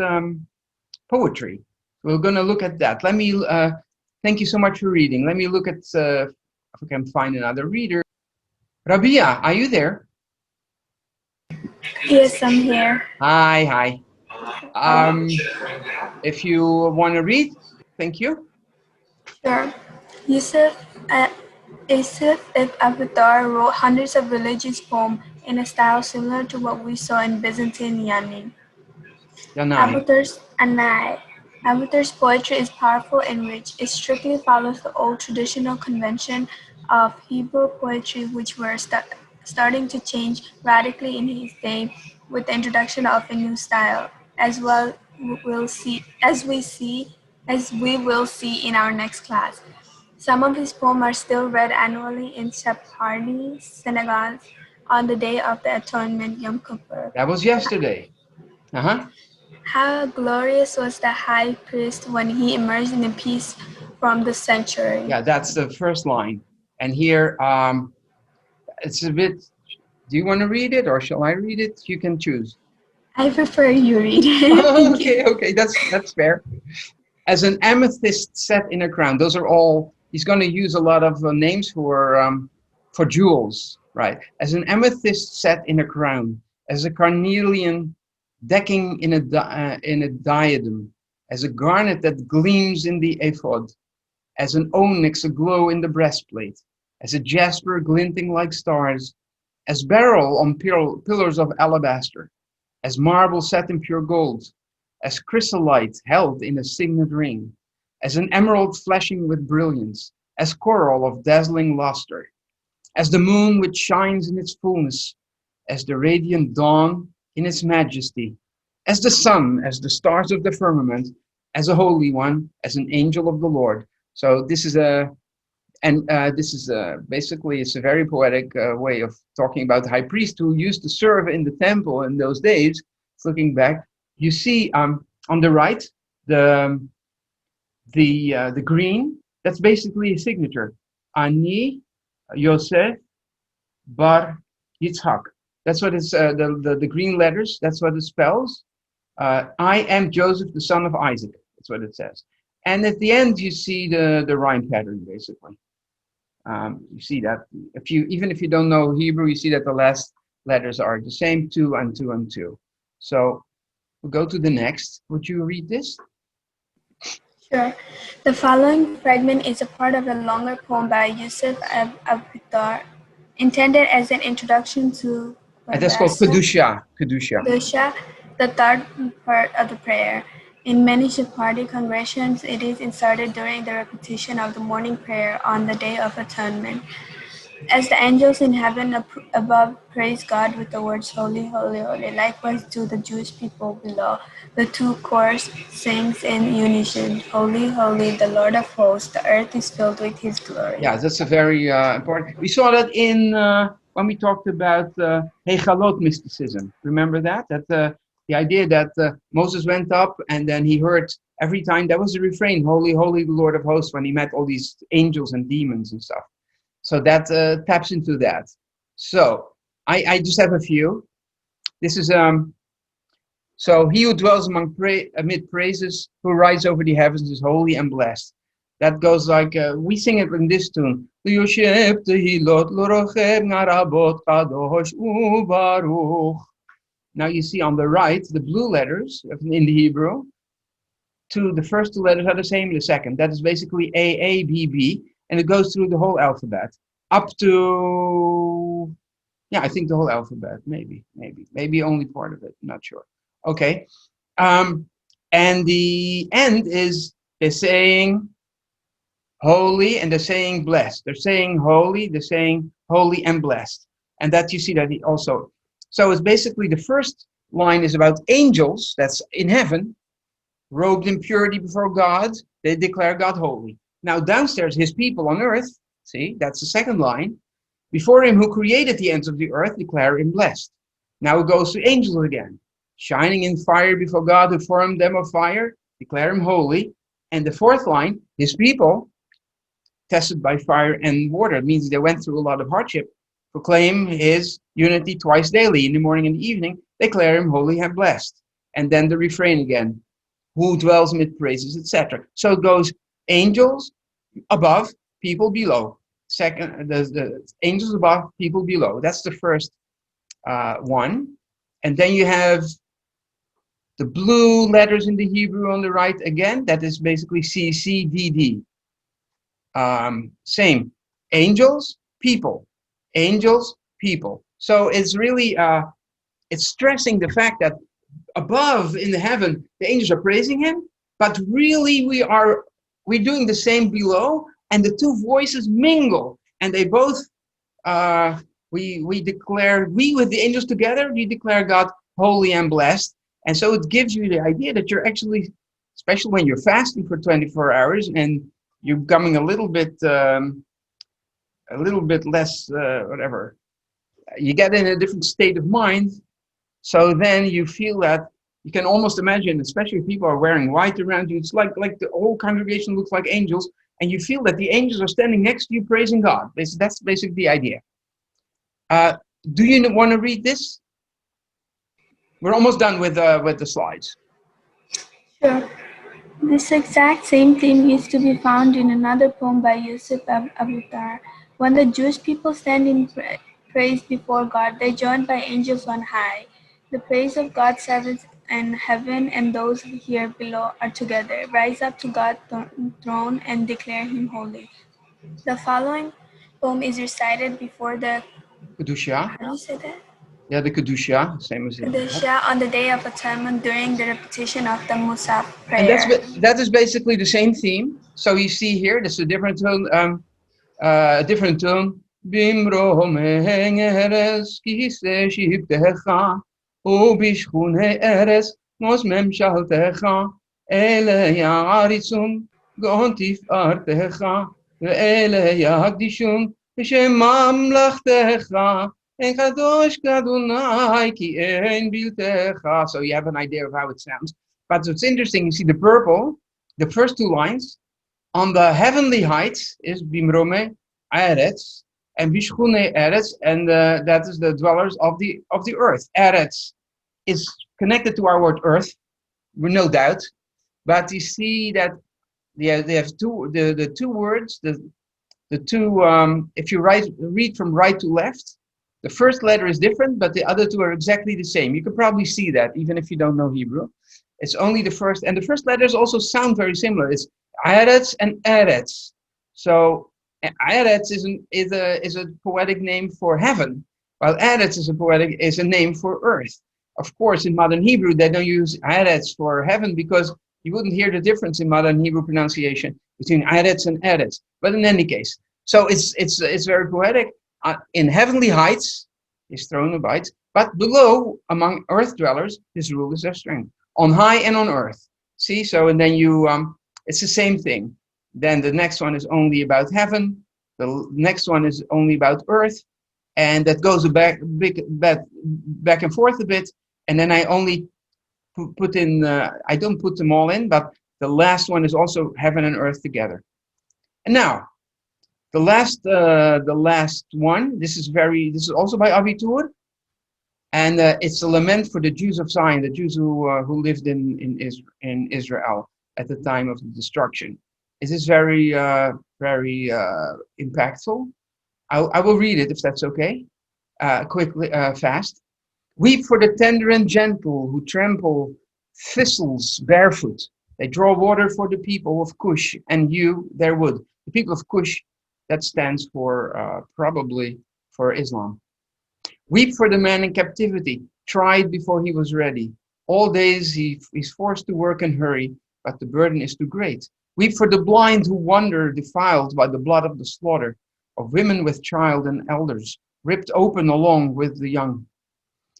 poetry. We're going to look at that. Let me thank you so much for reading. Let me look at if we can find another reader. Rabbi, are you there? Yes, I'm here. Hi. If you want to read, thank you. Sure. Yusuf ibn Abdar wrote hundreds of religious poems in a style similar to what we saw in Byzantine Yanin. Abdar's poetry is powerful and rich. It strictly follows the old traditional convention of Hebrew poetry, which were starting to change radically in his day with the introduction of a new style, as we will see in our next class. Some of his poems are still read annually in Sephardi synagogues on the Day of the Atonement, Yom Kippur. That was yesterday. How glorious was the high priest when he emerged in peace from the sanctuary. Yeah, that's the first line. And here, it's a bit, do you want to read it or shall I read it? You can choose. I prefer you read it. Okay, that's fair. As an amethyst set in a crown. Those are all, he's going to use a lot of names for jewels, right? As an amethyst set in a crown, as a carnelian decking in a diadem, as a garnet that gleams in the ephod, as an onyx aglow in the breastplate, as a jasper glinting like stars, as beryl on pillars of alabaster, as marble set in pure gold, as chrysolite held in a signet ring, as an emerald flashing with brilliance, as coral of dazzling luster, as the moon which shines in its fullness, as the radiant dawn in its majesty, as the sun, as the stars of the firmament, as a holy one, as an angel of the Lord. So this is basically it's a very poetic way of talking about the high priest who used to serve in the temple in those days. Looking back, you see on the right the green. That's basically a signature. Ani Yosef Bar Yitzhak. That's what it's the green letters. That's what it spells. I am Joseph, the son of Isaac. That's what it says. And at the end, you see the rhyme pattern, basically. You see that even if you don't know Hebrew, you see that the last letters are the same, 2 and 2 and 2. So we'll go to the next. Would you read this? Sure. The following fragment is a part of a longer poem by Yusuf Abdar, intended as an introduction to That's called Kedusha. Kedusha, the third part of the prayer. In many Sephardi congregations, it is inserted during the repetition of the morning prayer on the Day of Atonement. As the angels in heaven above praise God with the words Holy, Holy, Holy, likewise do the Jewish people below. The two chorus sings in unison, Holy, Holy, the Lord of hosts, the earth is filled with his glory. Yeah, that's a very important. We saw that in when we talked about Hechalot mysticism. Remember that? The idea that Moses went up and then he heard every time, that was the refrain, Holy, Holy, the Lord of hosts, when he met all these angels and demons and stuff. So that taps into that. So I just have a few. This is so he who dwells amid praises, who rides over the heavens, is holy and blessed. That goes like we sing it in this tune. Now you see on the right the blue letters in the Hebrew. The first two letters are the same in the second. That is basically A, A, B, B. And it goes through the whole alphabet up to, yeah, I think the whole alphabet, maybe only part of it, I'm not sure. Okay, and the end is saying, holy, and they're saying blessed. They're saying holy, they're saying holy and blessed. And that you see that he also. So it's basically the first line is about angels, that's in heaven, robed in purity before God. They declare God holy. Now downstairs, his people on earth, see, that's the second line. Before him who created the ends of the earth, declare him blessed. Now it goes to angels again. Shining in fire before God who formed them of fire, declare him holy. And the fourth line, his people, tested by fire and water. It means they went through a lot of hardship. Proclaim his unity twice daily, in the morning and the evening. Declare him holy and blessed. And then the refrain again. Who dwells amid praises, etc. So it goes angels above, people below. Second, the angels above, people below. That's the first one. And then you have the blue letters in the Hebrew on the right again. That is basically C, C, D, D. Same. Angels, people. Angels, people. So it's really, it's stressing the fact that above in the heaven, the angels are praising him, but really we're doing the same below, and the two voices mingle, and they both, we declare, we with the angels together, we declare God holy and blessed. And so it gives you the idea that you're actually, especially when you're fasting for 24 hours and you're becoming a little bit less, whatever, you get in a different state of mind. So then you feel that you can almost imagine, especially if people are wearing white around you, it's like the whole congregation looks like angels, and you feel that the angels are standing next to you praising God. That's basically the idea. Do you want to read this? We're almost done with the slides. Sure. This exact same theme used to be found in another poem by Yusuf Abutar. When the Jewish people stand in praise before God, they joined by angels on high. The praise of God's servants in heaven and those here below are together. Rise up to God's throne and declare him holy. The following poem is recited before the Kedusha. How do you say that? Yeah, the Kedusha, same as Kedusha on the Day of Atonement during the repetition of the Musaf prayer. And that is basically the same theme. So you see here, this is a different tone. Different tone. Bimro mehengeres kise shibtecha ubishchune eres mos memshaltecha ele yaritzum gontif artecha veele yagdishum b'shem mamlachtecha en kadosh kadonai ki ein biltecha. So you have an idea of how it sounds. But what's interesting, you see the purple, the first two lines. On the heavenly heights is Bimrome Eretz and Bishchune Eretz, and that is the dwellers of the earth. Eretz is connected to our word earth, no doubt, but you see that they have the two words, the two. If you read from right to left, the first letter is different, but the other two are exactly the same. You can probably see that even if you don't know Hebrew. It's only the first, and the first letters also sound very similar. It's Eretz and Eretz. So Eretz is a poetic name for heaven, while Eretz is a name for earth. Of course, in modern Hebrew they don't use Eretz for heaven because you wouldn't hear the difference in modern Hebrew pronunciation between Eretz and Eretz. But in any case, so it's very poetic. In heavenly heights, his throne abides, but below, among earth dwellers, his rule is their strength. On high and on earth. See, so and then you it's the same thing. Then the next one is only about heaven. The next one is only about earth, and that goes back and forth a bit. And then I only put in. I don't put them all in, but the last one is also heaven and earth together. And now, the last one. This is also by Avitur, and it's a lament for the Jews of Zion, the Jews who lived in Israel at the time of the destruction. It is very impactful. I will read it if that's okay. Quickly, fast. Weep for the tender and gentle who trample thistles barefoot. They draw water for the people of Cush and hew their wood. The people of Cush, that stands for probably for Islam. Weep for the man in captivity, tried before he was ready. All days he's forced to work and hurry, but the burden is too great. Weep for the blind who wander defiled by the blood of the slaughter, of women with child and elders, ripped open along with the young.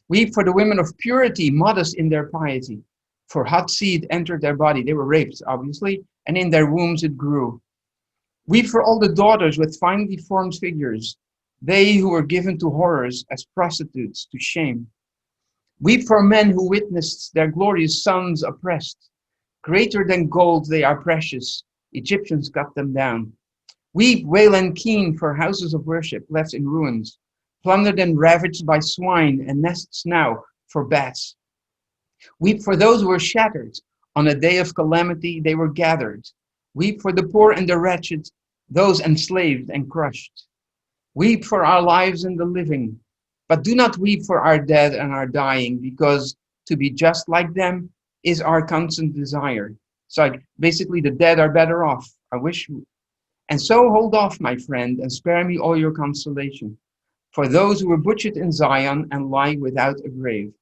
Weep for the women of purity, modest in their piety, for hot seed entered their body. They were raped, obviously, and in their wombs it grew. Weep for all the daughters with finely formed figures, they who were given to horrors as prostitutes, to shame. Weep for men who witnessed their glorious sons oppressed. Greater than gold they are precious, Egyptians cut them down. Weep, wail and keen for houses of worship left in ruins, plundered and ravaged by swine and nests now for bats. Weep for those who were shattered, on a day of calamity they were gathered. Weep for the poor and the wretched, those enslaved and crushed. Weep for our lives and the living, but do not weep for our dead and our dying, because to be just like them is our constant desire. So basically the dead are better off. I wish. And so hold off, my friend, and spare me all your consolation. For those who were butchered in Zion and lie without a grave.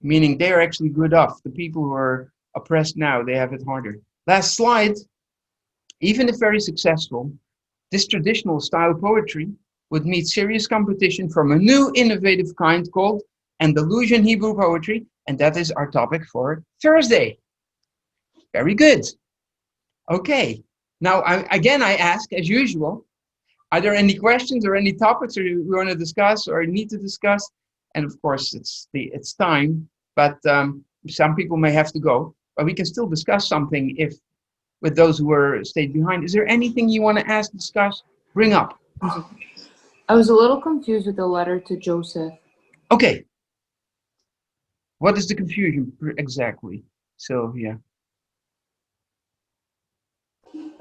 Meaning they are actually good off. The people who are oppressed now, they have it harder. Last slide. Even if very successful, this traditional style poetry would meet serious competition from a new innovative kind called Andalusian Hebrew poetry, and that is our topic for Thursday. Very good. Okay, now I ask, as usual, are there any questions or any topics we want to discuss or need to discuss? And of course, it's time, but some people may have to go, but we can still discuss something if with those who were stayed behind. Is there anything you want to ask, discuss, bring up? I was a little confused with the letter to Joseph. Okay. What is the confusion exactly, Sylvia?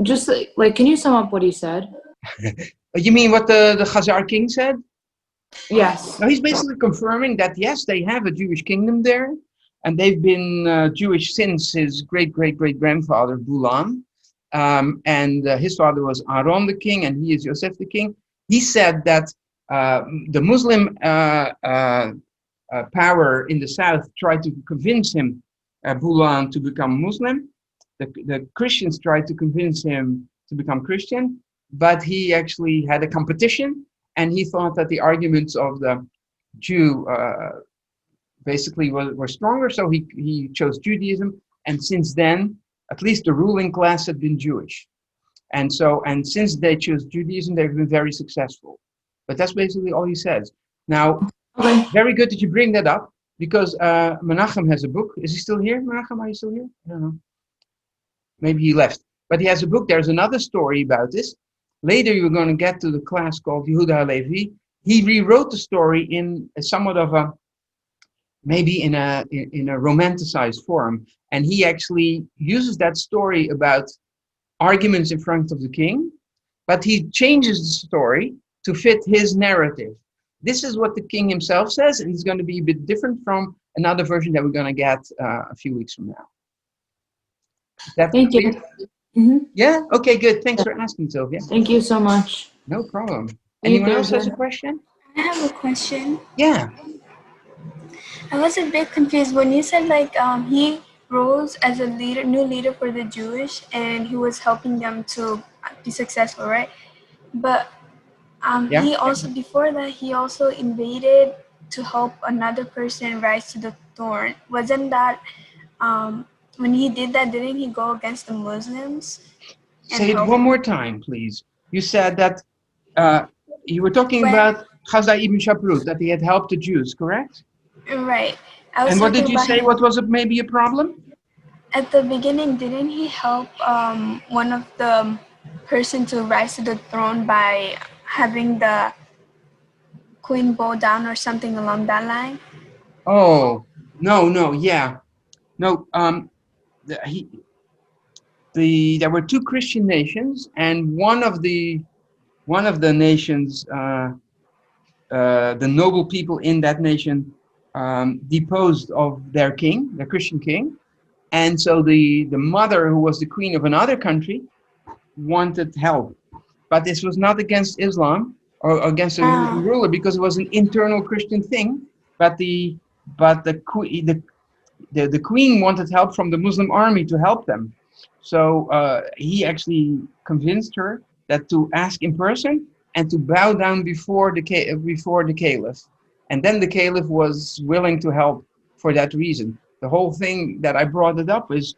Just like, can you sum up what he said? You mean what the Khazar king said? Yes. Now he's basically confirming that yes, they have a Jewish kingdom there, and they've been Jewish since his great-great-great-grandfather Bulan, and his father was Aaron the king, and he is Yosef the king. He said that the Muslim power in the south tried to convince him, Bulan, to become Muslim. The Christians tried to convince him to become Christian, but he actually had a competition, and he thought that the arguments of the Jew basically were stronger, so he chose Judaism, and since then, at least the ruling class had been Jewish. And since they chose Judaism, they've been very successful. But that's basically all he says. Now, very good that you bring that up, because Menachem has a book. Is he still here? Menachem, are you still here? I don't know. Maybe he left. But he has a book. There's another story about this. Later, you're going to get to the class called Yehuda Halevi. He rewrote the story in somewhat of a, maybe in a romanticized form. And he actually uses that story about arguments in front of the king, but he changes the story to fit his narrative. This is what the king himself says, and it's going to be a bit different from another version that we're going to get a few weeks from now. Thank you. Mm-hmm. Yeah? Okay, good. Thanks for asking, Sylvia. Thank you so much. No problem. Anyone else has a question? I have a question. Yeah. I was a bit confused when you said he rose as a new leader for the Jewish, and he was helping them to be successful, right? But he also, before that, he also invaded to help another person rise to the throne. Wasn't that, when he did that, didn't he go against the Muslims? Say it one more time, please. You said that you were talking about Ḥasdai ibn Shaprūt, that he had helped the Jews, correct? Right. And what did you say? What was it? Maybe a problem? At the beginning, didn't he help one of the person to rise to the throne by having the queen bow down or something along that line? Oh, no, yeah. No, there were two Christian nations, and one of the nations, the noble people in that nation, deposed of their king, their Christian king, and so the mother, who was the queen of another country, wanted help, but this was not against Islam or against the ruler, because it was an internal Christian thing. But the queen wanted help from the Muslim army to help them. So he actually convinced her that to ask in person and to bow down before the caliph. And then the caliph was willing to help for that reason. The whole thing that I brought it up is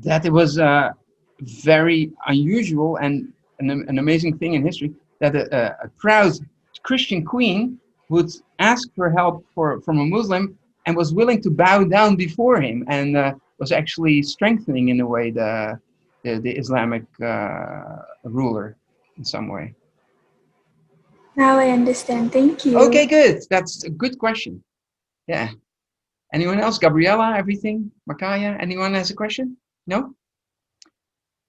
that it was very unusual and an amazing thing in history that a proud Christian queen would ask for help from a Muslim and was willing to bow down before him, and was actually strengthening in a way the Islamic ruler in some way. Now I understand. Thank you. Okay, good. That's a good question. Yeah. Anyone else? Gabriella, everything? Makaya, anyone has a question? No?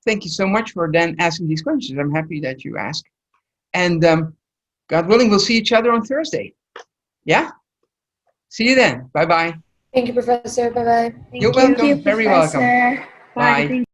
Thank you so much for then asking these questions. I'm happy that you asked. And God willing, we'll see each other on Thursday. Yeah? See you then. Bye-bye. Thank you, Professor. Bye-bye. You're welcome. Thank you, Very welcome. Professor. Bye.